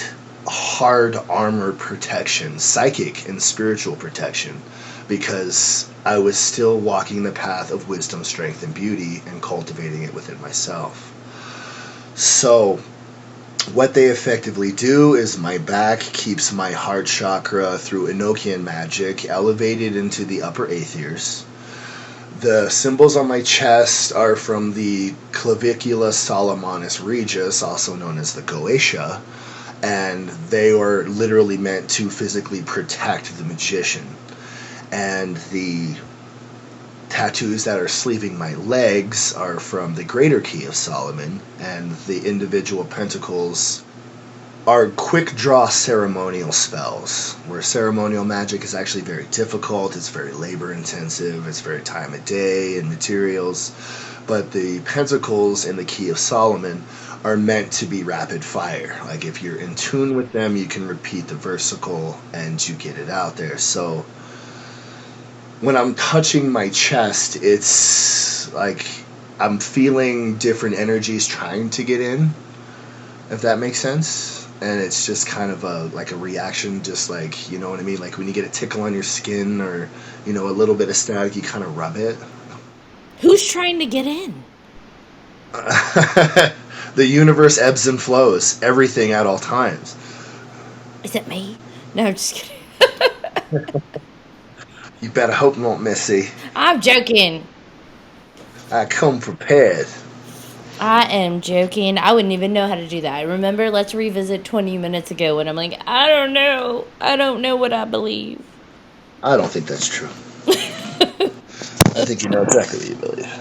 hard armor protection, psychic and spiritual protection, because I was still walking the path of wisdom, strength, and beauty and cultivating it within myself. So what they effectively do is my back keeps my heart chakra through Enochian magic elevated into the upper aethyrs. The symbols on my chest are from the Clavicula Solomonus Regis, also known as the Goetia, and they are literally meant to physically protect the magician. And the tattoos that are sleeving my legs are from the Greater Key of Solomon, and the individual pentacles are quick draw ceremonial spells, where ceremonial magic is actually very difficult, it's very labor intensive, it's very time of day and materials, but the pentacles in the Key of Solomon are meant to be rapid fire. Like if you're in tune with them, you can repeat the versicle and you get it out there. So when I'm touching my chest, it's like I'm feeling different energies trying to get in, if that makes sense. And it's just kind of a reaction, just like, you know what I mean? Like when you get a tickle on your skin or, a little bit of static, you kind of rub it. Who's trying to get in? The universe ebbs and flows, everything at all times. Is it me? No, I'm just kidding. You better hope not, Missy. I'm joking. I come prepared. I am joking. I wouldn't even know how to do that. I remember Let's Revisit 20 minutes ago when I'm like, I don't know. I don't know what I believe. I don't think that's true. I think you know exactly what you believe.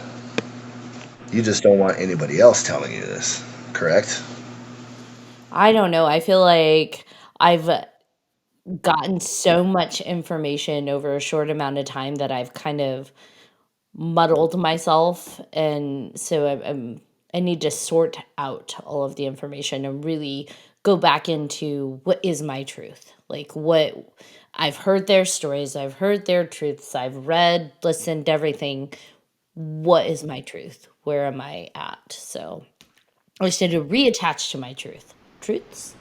You just don't want anybody else telling you this, correct? I don't know. I feel like I've gotten so much information over a short amount of time that I've kind of muddled myself, and so I need to sort out all of the information and really go back into what is my truth. Like, what I've heard their stories, I've heard their truths, I've read, listened, everything. What is my truth? Where am I at? So I just need to reattach to my truths.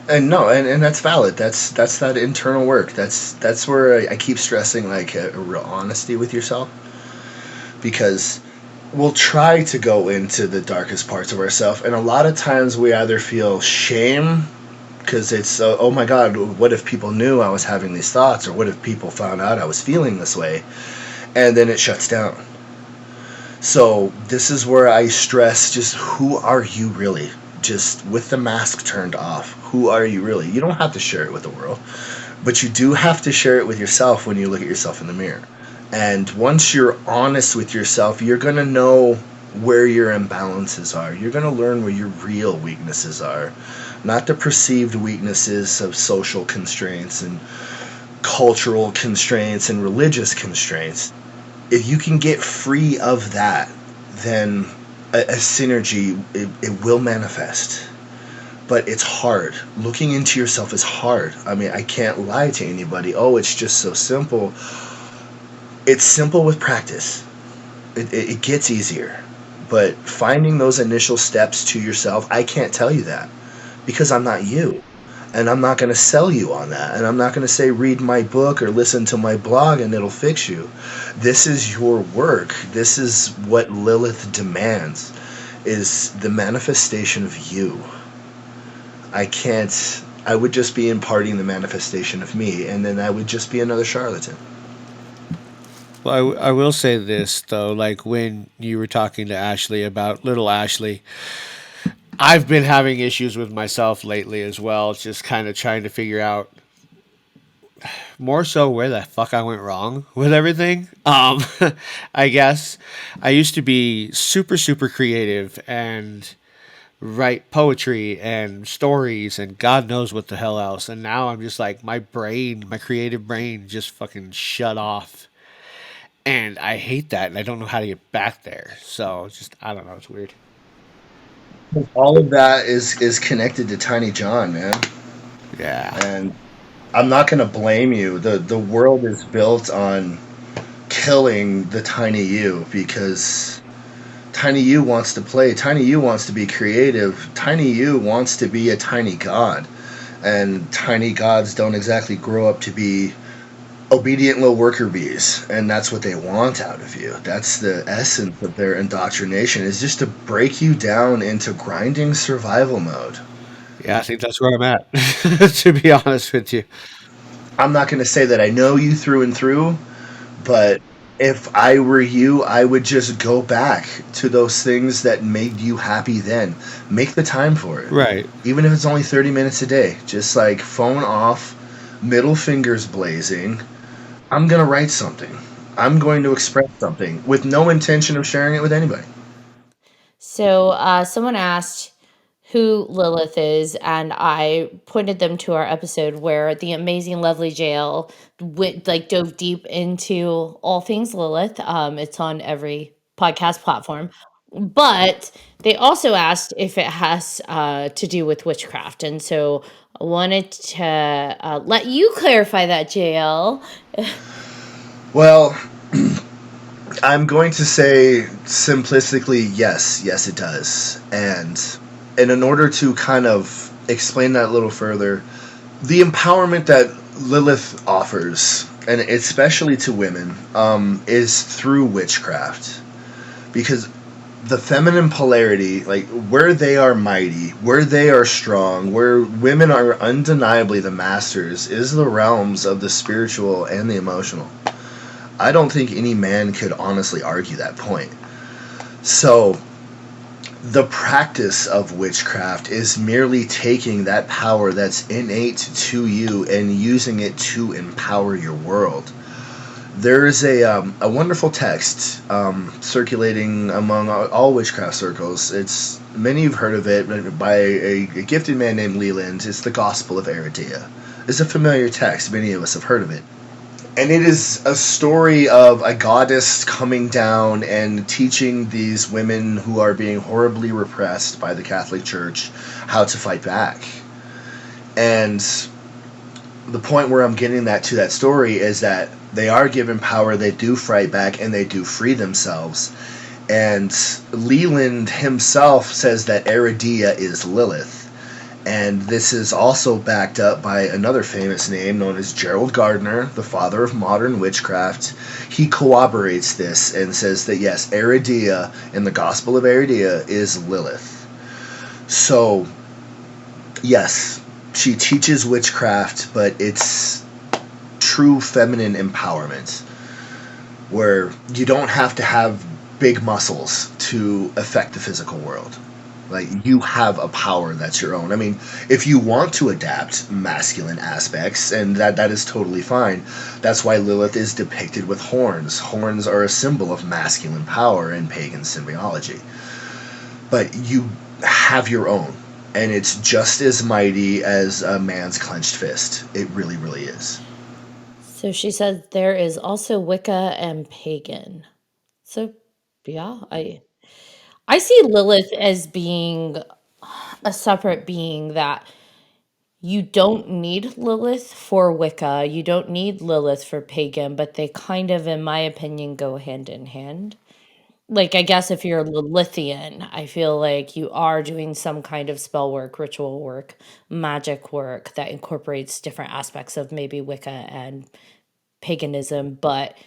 And no, and that's valid. That's that internal work. That's where I keep stressing like a real honesty with yourself, because we'll try to go into the darkest parts of ourselves, and a lot of times we either feel shame because it's oh my God, what if people knew I was having these thoughts, or what if people found out I was feeling this way, and then it shuts down. So this is where I stress just who are you really? Just with the mask turned off, who are you really? You don't have to share it with the world. But you do have to share it with yourself when you look at yourself in the mirror. And once you're honest with yourself, you're going to know where your imbalances are. You're going to learn where your real weaknesses are, not the perceived weaknesses of social constraints and cultural constraints and religious constraints. If you can get free of that, then a synergy, it will manifest. But it's hard. Looking into yourself is hard. I mean, I can't lie to anybody. Oh, it's just so simple. It's simple with practice. It gets easier. But finding those initial steps to yourself, I can't tell you that because I'm not you. And I'm not going to sell you on that. And I'm not going to say read my book or listen to my blog and it'll fix you. This is your work. This is what Lilith demands, is the manifestation of you. I would just be imparting the manifestation of me, and then I would just be another charlatan. Well, I will say this though, like when you were talking to Ashley about little Ashley, I've been having issues with myself lately as well, just kind of trying to figure out more so where the fuck I went wrong with everything. I guess I used to be super creative and write poetry and stories and God knows what the hell else. And now I'm just like, my creative brain just fucking shut off. And I hate that, and I don't know how to get back there. So just, I don't know, it's weird. All of that is connected to Tiny John, man. Yeah. And I'm not going to blame you. The world is built on killing the tiny you, because tiny you wants to play. Tiny you wants to be creative. Tiny you wants to be a tiny god. And tiny gods don't exactly grow up to be obedient little worker bees, and that's what they want out of you. That's the essence of their indoctrination, is just to break you down into grinding survival mode. Yeah, I think that's where I'm at, to be honest with you. I'm not going to say that I know you through and through, but if I were you, I would just go back to those things that made you happy then. Make the time for it. Right. Even if it's only 30 minutes a day. Just like phone off, middle fingers blazing. I'm going to write something. I'm going to express something with no intention of sharing it with anybody. So someone asked who Lilith is, and I pointed them to our episode where the amazing, lovely Jael dove deep into all things Lilith. It's on every podcast platform. But they also asked if it has to do with witchcraft, and so I wanted to let you clarify that, Jael. Well, I'm going to say simplistically, yes, it does. And in order to kind of explain that a little further, the empowerment that Lilith offers, and especially to women, is through witchcraft. Because the feminine polarity, like where they are mighty, where they are strong, where women are undeniably the masters, is the realms of the spiritual and the emotional. I don't think any man could honestly argue that point. So, the practice of witchcraft is merely taking that power that's innate to you and using it to empower your world. There is a wonderful text circulating among all witchcraft circles. Many have heard of it, by a gifted man named Leland. It's the Gospel of Aridia. It's a familiar text. Many of us have heard of it. And it is a story of a goddess coming down and teaching these women who are being horribly repressed by the Catholic Church how to fight back. And the point where I'm getting to that story is that they are given power, they do fight back, and they do free themselves. And Leland himself says that Aridia is Lilith. And this is also backed up by another famous name known as Gerald Gardner, the father of modern witchcraft. He corroborates this and says that yes, Aridia in the Gospel of Aridia is Lilith. So, yes, she teaches witchcraft, but it's true feminine empowerment, where you don't have to have big muscles to affect the physical world. Like, you have a power that's your own. I mean, if you want to adapt masculine aspects, and that is totally fine. That's why Lilith is depicted with horns. Horns are a symbol of masculine power in pagan symbology. But you have your own, and it's just as mighty as a man's clenched fist. It really, really is. So she says there is also Wicca and pagan. So yeah, I see Lilith as being a separate being that you don't need Lilith for Wicca, you don't need Lilith for pagan, but they kind of, in my opinion, go hand in hand. Like, I guess if you're a Lilithian, I feel like you are doing some kind of spell work, ritual work, magic work that incorporates different aspects of maybe Wicca and paganism, but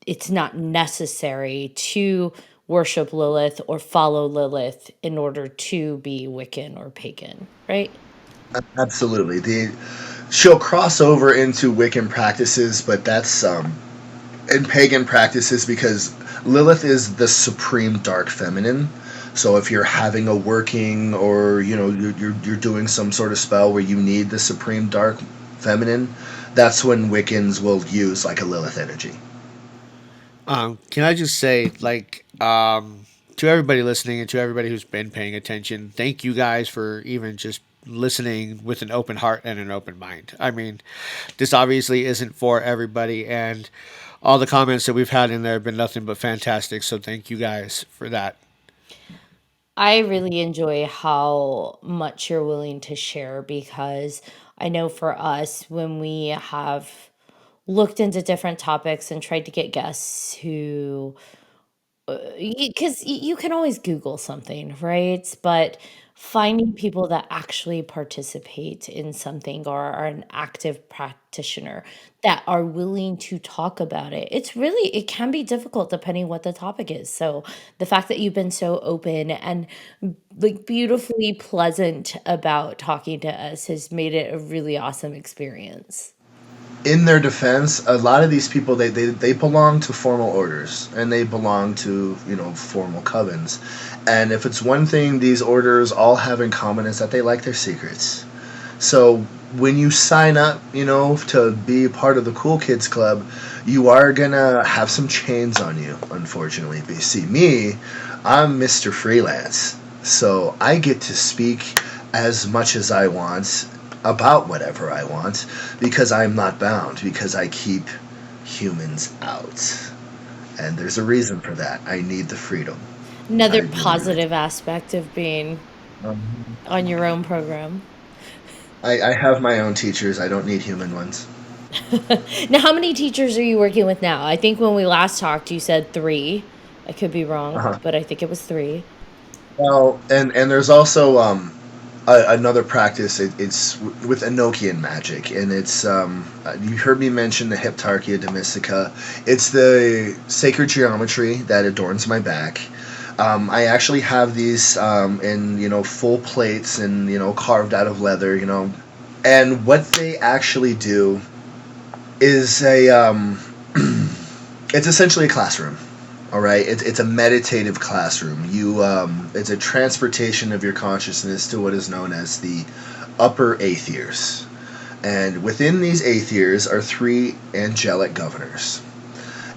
it's not necessary to worship Lilith or follow Lilith in order to be Wiccan or pagan, right? Absolutely. She'll cross over into Wiccan practices, but that's in pagan practices, because Lilith is the supreme dark feminine. So if you're having a working, or you're doing some sort of spell where you need the supreme dark feminine, that's when Wiccans will use like a Lilith energy. Can I just say, like, to everybody listening and to everybody who's been paying attention, thank you guys for even just listening with an open heart and an open mind. I mean, this obviously isn't for everybody, and all the comments that we've had in there have been nothing but fantastic. So thank you guys for that. I really enjoy how much you're willing to share because I know for us, when we have looked into different topics and tried to get guests who because you can always Google something, right? But finding people that actually participate in something or are an active practitioner that are willing to talk about it, it can be difficult depending what the topic is. So the fact that you've been so open and like beautifully pleasant about talking to us has made it a really awesome experience. In their defense, a lot of these people, they belong to formal orders, and they belong to formal covens. And if it's one thing these orders all have in common, is that they like their secrets. So when you sign up, to be part of the Cool Kids Club, you are gonna have some chains on you, unfortunately. But you see, me, I'm Mr. Freelance, so I get to speak as much as I want about whatever I want, because I'm not bound, because I keep humans out. And there's a reason for that. I need the freedom. I Another really, really positive aspect of being do. on your own program. I have my own teachers. I don't need human ones. Now, how many teachers are you working with now? I think when we last talked, you said three. I could be wrong, Uh-huh. but I think it was three. Well, and there's also another practice. It's with Enochian magic, and it's you heard me mention the Heptarchia Domestica. It's the sacred geometry that adorns my back. I actually have these in full plates and carved out of leather. And what they actually do is it's essentially a classroom. All right, it's a meditative classroom. It's a transportation of your consciousness to what is known as the upper aethyrs, and within these aethyrs are three angelic governors.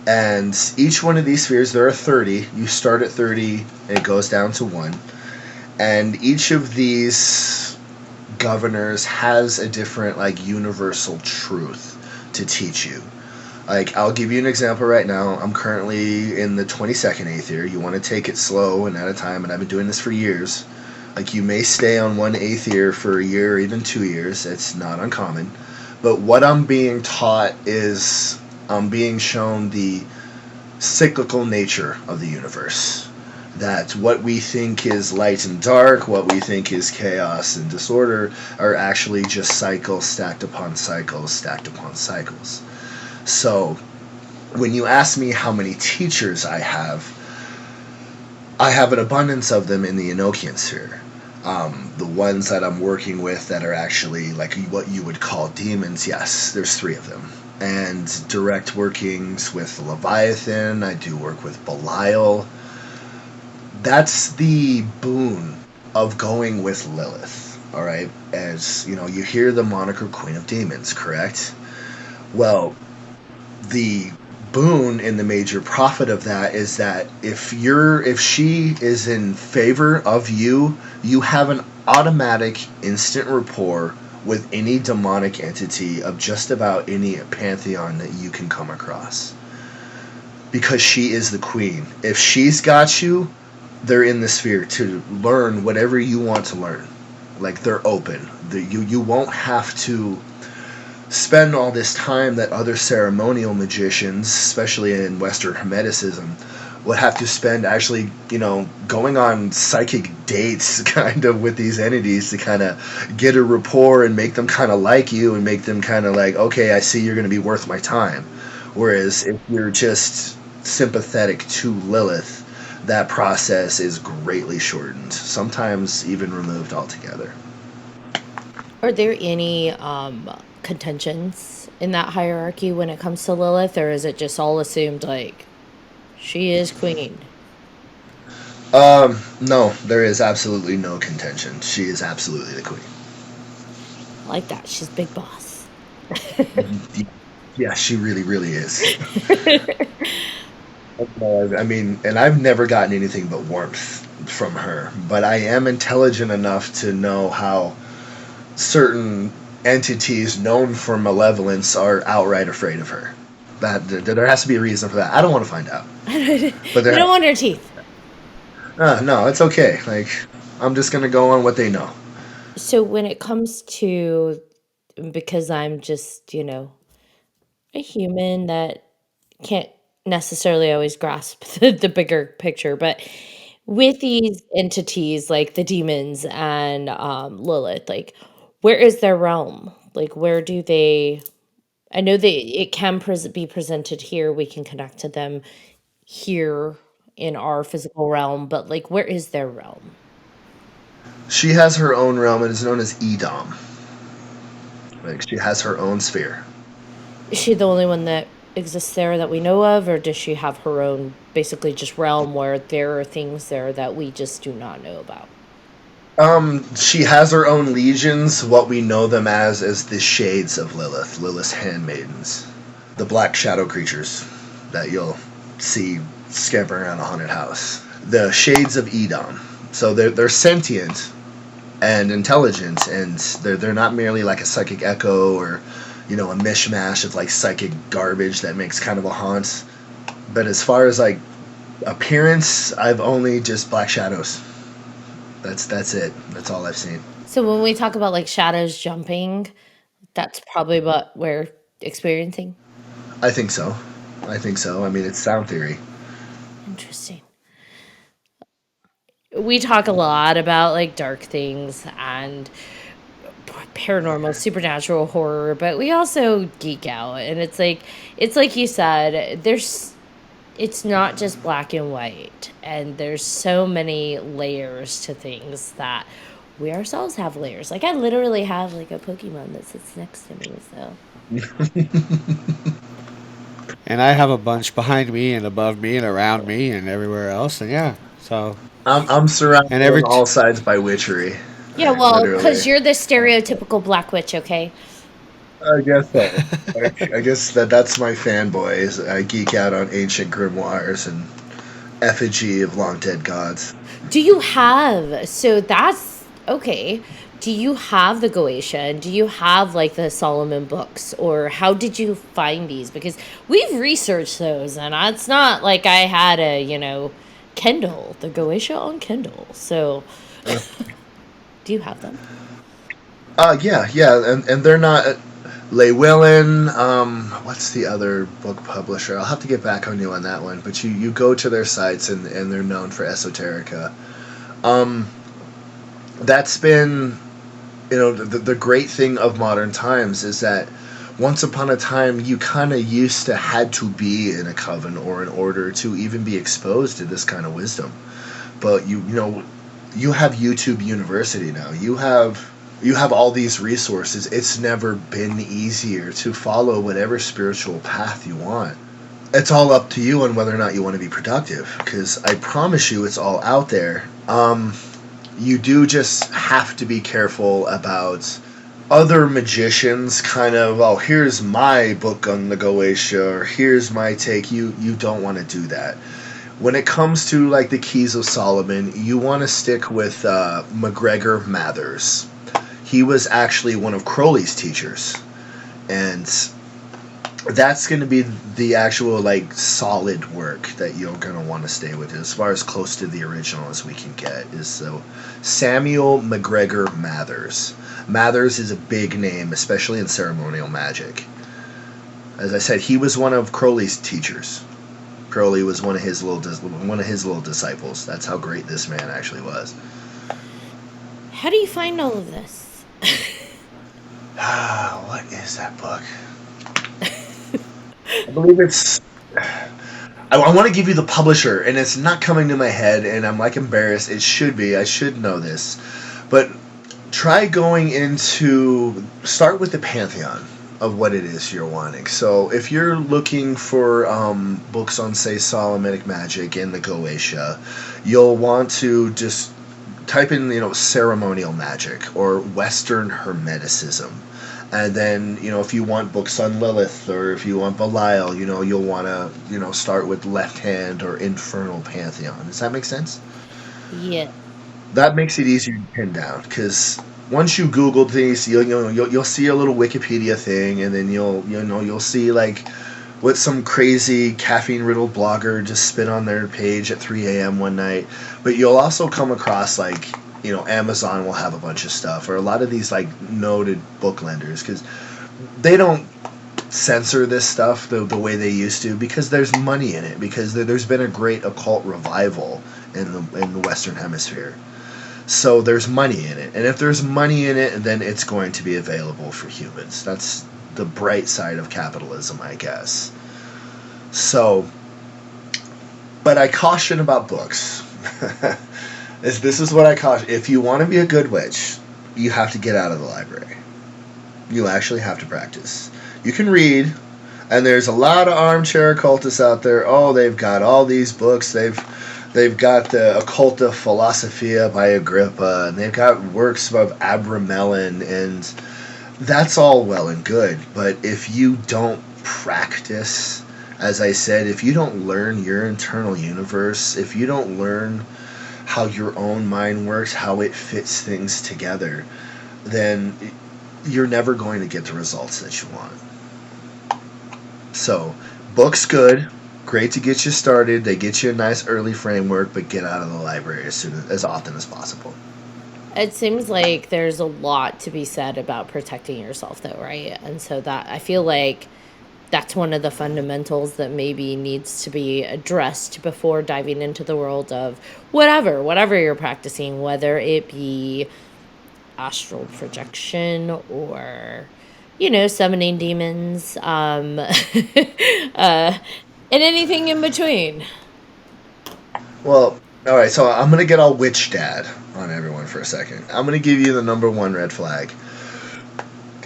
And each one of these spheres, there are 30. You start at 30, and it goes down to 1. And each of these governors has a different, like, universal truth to teach you. Like, I'll give you an example right now. I'm currently in the 22nd aether. You want to take it slow and at a time, and I've been doing this for years. Like, you may stay on one aether for a year or even 2 years. It's not uncommon. But what I'm being taught is I'm being shown the cyclical nature of the universe. That what we think is light and dark, what we think is chaos and disorder, are actually just cycles stacked upon cycles, stacked upon cycles. So, when you ask me how many teachers I have an abundance of them in the Enochian sphere. The ones that I'm working with that are actually like what you would call demons, yes, there's 3 of them. And direct workings with Leviathan, I do work with Belial. That's the boon of going with Lilith, all right? As, you hear the moniker Queen of Demons, correct? Well, the boon and the major profit of that is that if she is in favor of you, you have an automatic instant rapport with any demonic entity of just about any pantheon that you can come across. Because she is the queen. If she's got you, they're in the sphere to learn whatever you want to learn. Like, they're open. You won't have to spend all this time that other ceremonial magicians, especially in Western Hermeticism, would have to spend actually, going on psychic dates kind of with these entities to kind of get a rapport and make them kind of like you and make them kind of like, okay, I see you're going to be worth my time. Whereas if you're just sympathetic to Lilith, that process is greatly shortened, sometimes even removed altogether. Are there any contentions in that hierarchy when it comes to Lilith, or is it just all assumed like she is queen? No, there is absolutely no contention. She is absolutely the queen. I like that. She's big boss. Yeah, she really, really is. I mean, and I've never gotten anything but warmth from her, but I am intelligent enough to know how certain entities known for malevolence are outright afraid of her. That there has to be a reason for that. I don't want to find out. But you don't want her teeth. No, it's okay. Like, I'm just gonna go on what they know. So when it comes to, because I'm just, a human that can't necessarily always grasp the bigger picture, but with these entities like the demons and Lilith, like, where is their realm? Like, where do they? I know that it can be presented here. We can connect to them here in our physical realm, but like, where is their realm? She has her own realm. It is known as Edom. Like, she has her own sphere. Is she the only one that exists there that we know of, or does she have her own, basically just realm where there are things there that we just do not know about? She has her own legions. What we know them as the shades of Lilith, Lilith's handmaidens, the black shadow creatures that you'll see scampering around a haunted house. The shades of Edom. So they're sentient and intelligent, and they're not merely like a psychic echo or, a mishmash of like psychic garbage that makes kind of a haunt. But as far as like appearance, I've only just black shadows. That's it. That's all I've seen. So when we talk about like shadows jumping, that's probably what we're experiencing. I think so. I mean, it's sound theory. Interesting. We talk a lot about like dark things and paranormal, supernatural horror, but we also geek out, and it's like you said, it's not just black and white, and there's so many layers to things that we ourselves have layers. Like, I literally have like a Pokemon that sits next to me, so. And I have a bunch behind me and above me and around me and everywhere else, and yeah, so I'm surrounded on all sides by witchery. Yeah, well, literally. because you're the stereotypical black witch, okay? I guess so. I guess that's my fanboys. I geek out on ancient grimoires and effigy of long dead gods. Do you have, so that's, okay, do you have the Goetia? Do you have like the Solomon books? Or how did you find these? Because we've researched those, and it's not like I had a, Kindle, the Goetia on Kindle. So, do you have them? Yeah, and they're not... Llewellyn, what's the other book publisher? I'll have to get back on you on that one. But you go to their sites, and they're known for esoterica. That's been, the great thing of modern times is that once upon a time, you kind of used to had to be in a coven or an order to even be exposed to this kind of wisdom. But you have YouTube University now. You have all these resources. It's never been easier to follow whatever spiritual path you want. It's all up to you on whether or not you want to be productive, because I promise you it's all out there. you do just have to be careful about other magicians kind of, oh, here's my book on the Goetia, or here's my take. You don't want to do that. When it comes to like the Keys of Solomon, you want to stick with MacGregor Mathers. He was actually one of Crowley's teachers, and that's going to be the actual like solid work that you're going to want to stay with, as far as close to the original as we can get. Is so Samuel MacGregor Mathers. Mathers is a big name, especially in ceremonial magic. As I said, he was one of Crowley's teachers. Crowley was one of his little disciples. That's how great this man actually was. How do you find all of this? What is that book? I believe it's... I want to give you the publisher, and it's not coming to my head, and I'm like embarrassed. It should be. I should know this. But try going into... Start with the pantheon of what it is you're wanting. So if you're looking for books on, say, Solomonic magic and the Goetia, you'll want to just type in, ceremonial magic or Western Hermeticism. And then, if you want books on Lilith, or if you want Belial, you'll want to, start with Left Hand or Infernal Pantheon. Does that make sense? Yeah. That makes it easier to pin down, because once you Google things, you'll see a little Wikipedia thing, and then you'll see like what some crazy caffeine-riddled blogger just spit on their page at 3 a.m. one night. But you'll also come across like, Amazon will have a bunch of stuff, or a lot of these like noted book lenders, because they don't censor this stuff the way they used to, because there's money in it, because there's been a great occult revival in the Western Hemisphere. So there's money in it, and if there's money in it, then it's going to be available for humans. That's the bright side of capitalism, I guess. So, but I caution about books. This is what I caution. If you want to be a good witch, you have to get out of the library. You actually have to practice. You can read, and there's a lot of armchair occultists out there. Oh, they've got all these books. They've got the Occulta Philosophia by Agrippa, and they've got works of Abramelin, and that's all well and good. But if you don't practice, as I said, if you don't learn your internal universe, if you don't learn how your own mind works, how it fits things together, then you're never going to get the results that you want. So, books good. Great to get you started. They get you a nice early framework, but get out of the library as often as possible. It seems like there's a lot to be said about protecting yourself, though, right? And so that I feel like that's one of the fundamentals that maybe needs to be addressed before diving into the world of whatever you're practicing, whether it be astral projection or, summoning demons, and anything in between. Well, all right, so I'm going to get all witch dad on everyone for a second. I'm going to give you the number one red flag.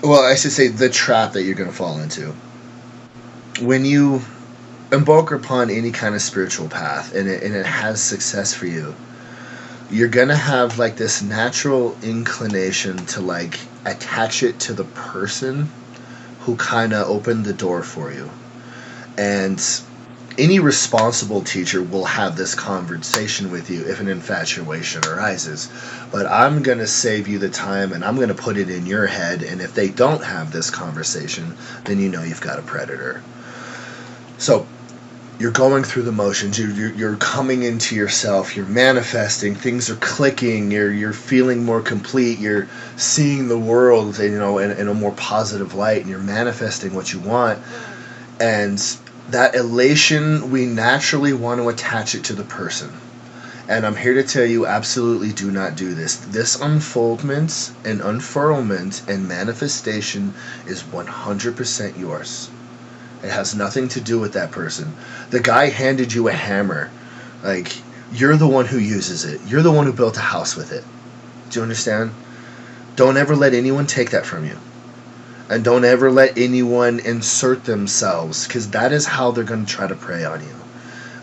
Well, I should say the trap that you're going to fall into. When you embark upon any kind of spiritual path and it has success for you, you're going to have like this natural inclination to like attach it to the person who kind of opened the door for you. And any responsible teacher will have this conversation with you if an infatuation arises. But I'm going to save you the time, and I'm going to put it in your head, and if they don't have this conversation, then you've got a predator. So you're going through the motions, you're coming into yourself, you're manifesting, things are clicking, you're feeling more complete, you're seeing the world in a more positive light, and you're manifesting what you want. And that elation, we naturally want to attach it to the person. And I'm here to tell you, absolutely do not do this. This unfoldment and unfurlment and manifestation is 100% yours. It has nothing to do with that person. The guy handed you a hammer. Like, you're the one who uses it. You're the one who built a house with it. Do you understand? Don't ever let anyone take that from you. And don't ever let anyone insert themselves, because that is how they're going to try to prey on you.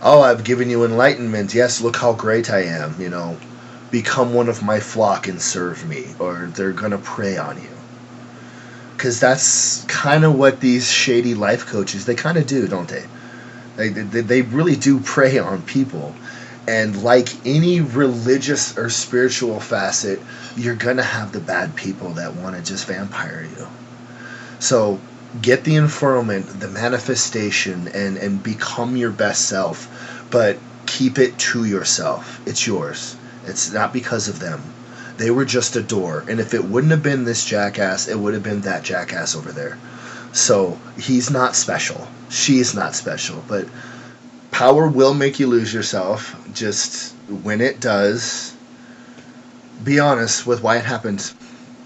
Oh, I've given you enlightenment. Yes, look how great I am, become one of my flock and serve me, or they're gonna prey on you. Because that's kind of what these shady life coaches, they kind of do, don't they? They really do prey on people. And like any religious or spiritual facet, you're gonna have the bad people that want to just vampire you. So get the enfurlment, the manifestation, and become your best self, but keep it to yourself. It's yours. It's not because of them. They were just a door, and if it wouldn't have been this jackass, it would have been that jackass over there. So he's not special. She's not special, but power will make you lose yourself. Just when it does, be honest with why it happened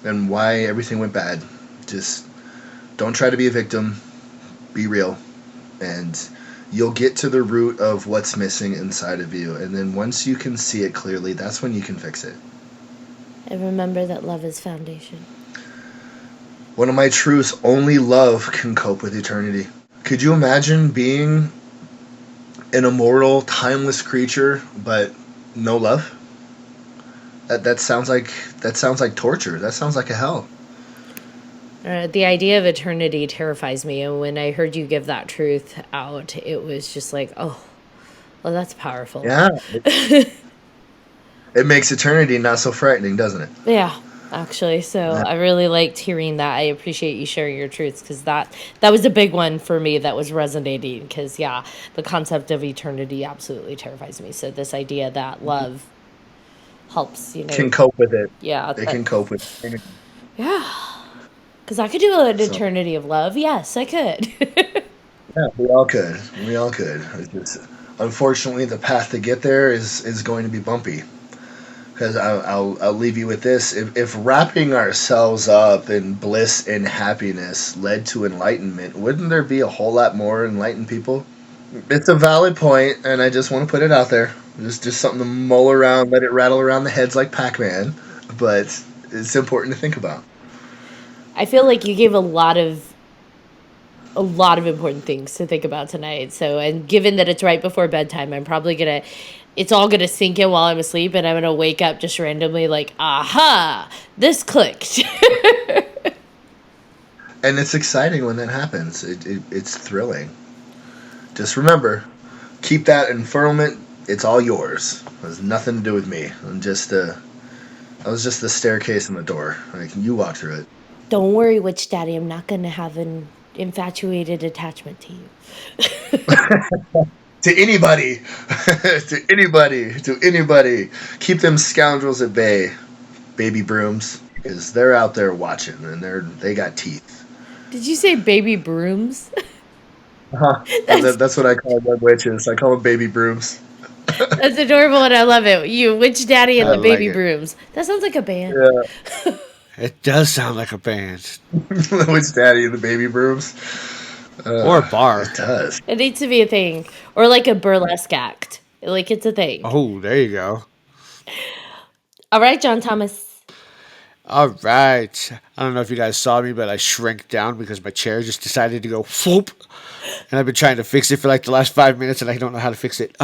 and why everything went bad. Just don't try to be a victim. Be real. And you'll get to the root of what's missing inside of you. And then once you can see it clearly, that's when you can fix it. And remember that love is foundation. One of my truths, only love can cope with eternity. Could you imagine being an immortal, timeless creature, but no love? That sounds like torture. That sounds like a hell. The idea of eternity terrifies me, and when I heard you give that truth out, it was just like, oh, well, that's powerful. Yeah. It makes eternity not so frightening, doesn't it? Yeah, actually. So I really liked hearing that. I appreciate you sharing your truths, because that was a big one for me that was resonating, because, yeah, the concept of eternity absolutely terrifies me. So this idea that love helps, can cope with it. Yeah. It can cope with it. Yeah. Because I could do an eternity of love. Yes, I could. Yeah, we all could. We all could. It's just, unfortunately, the path to get there is going to be bumpy. Because I'll leave you with this. If wrapping ourselves up in bliss and happiness led to enlightenment, wouldn't there be a whole lot more enlightened people? It's a valid point, and I just want to put it out there. Just something to mull around, let it rattle around the heads like Pac-Man. But it's important to think about. I feel like you gave a lot of important things to think about tonight. So, and given that it's right before bedtime, I'm probably it's all gonna sink in while I'm asleep, and I'm gonna wake up just randomly like, aha, this clicked. And it's exciting when that happens. It's thrilling. Just remember, keep that enfurlment. It's all yours. It has nothing to do with me. I was just the staircase and the door. Like, you walk through it. Don't worry, Witch Daddy. I'm not gonna have an infatuated attachment to you. To anybody. To anybody. Keep them scoundrels at bay, baby brooms, because they're out there watching, and they got teeth. Did you say baby brooms? Uh-huh. That's what I call them, witches. I call them baby brooms. That's adorable, and I love it. You, Witch Daddy and the baby like it. brooms. That sounds like a band. Yeah. It does sound like a band. Witch Daddy and the baby brooms. Or a bar. It does. It needs to be a thing. Or like a burlesque act. Like, it's a thing. Oh, there you go. All right, John Thomas. All right. I don't know if you guys saw me, but I shrank down because my chair just decided to go whoop. And I've been trying to fix it for like the last 5 minutes, and I don't know how to fix it.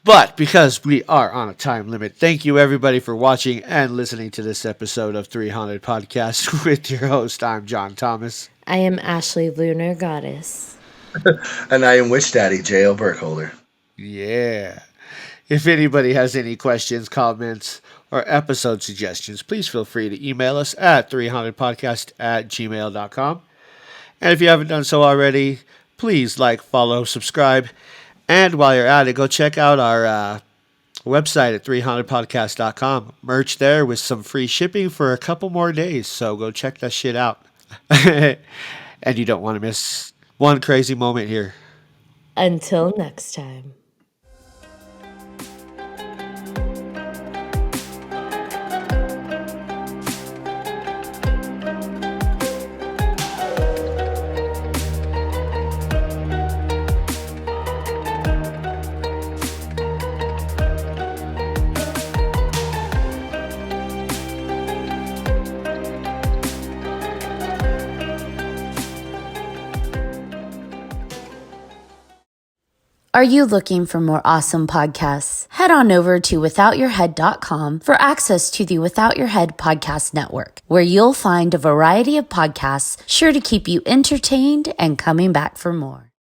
But because we are on a time limit, thank you everybody for watching and listening to this episode of 3Haunted Podcast with your host. I'm John Thomas. I am Ashley Lunar Goddess. And I am Witch Daddy, J.L. Burkholder. Yeah. If anybody has any questions, comments, or episode suggestions, please feel free to email us at 300podcast@gmail.com. And if you haven't done so already, please like, follow, subscribe. And while you're at it, go check out our website at 300podcast.com. Merch there with some free shipping for a couple more days. So go check that shit out. And you don't want to miss one crazy moment here. Until next time. Are you looking for more awesome podcasts? Head on over to withoutyourhead.com for access to the Without Your Head podcast network, where you'll find a variety of podcasts sure to keep you entertained and coming back for more.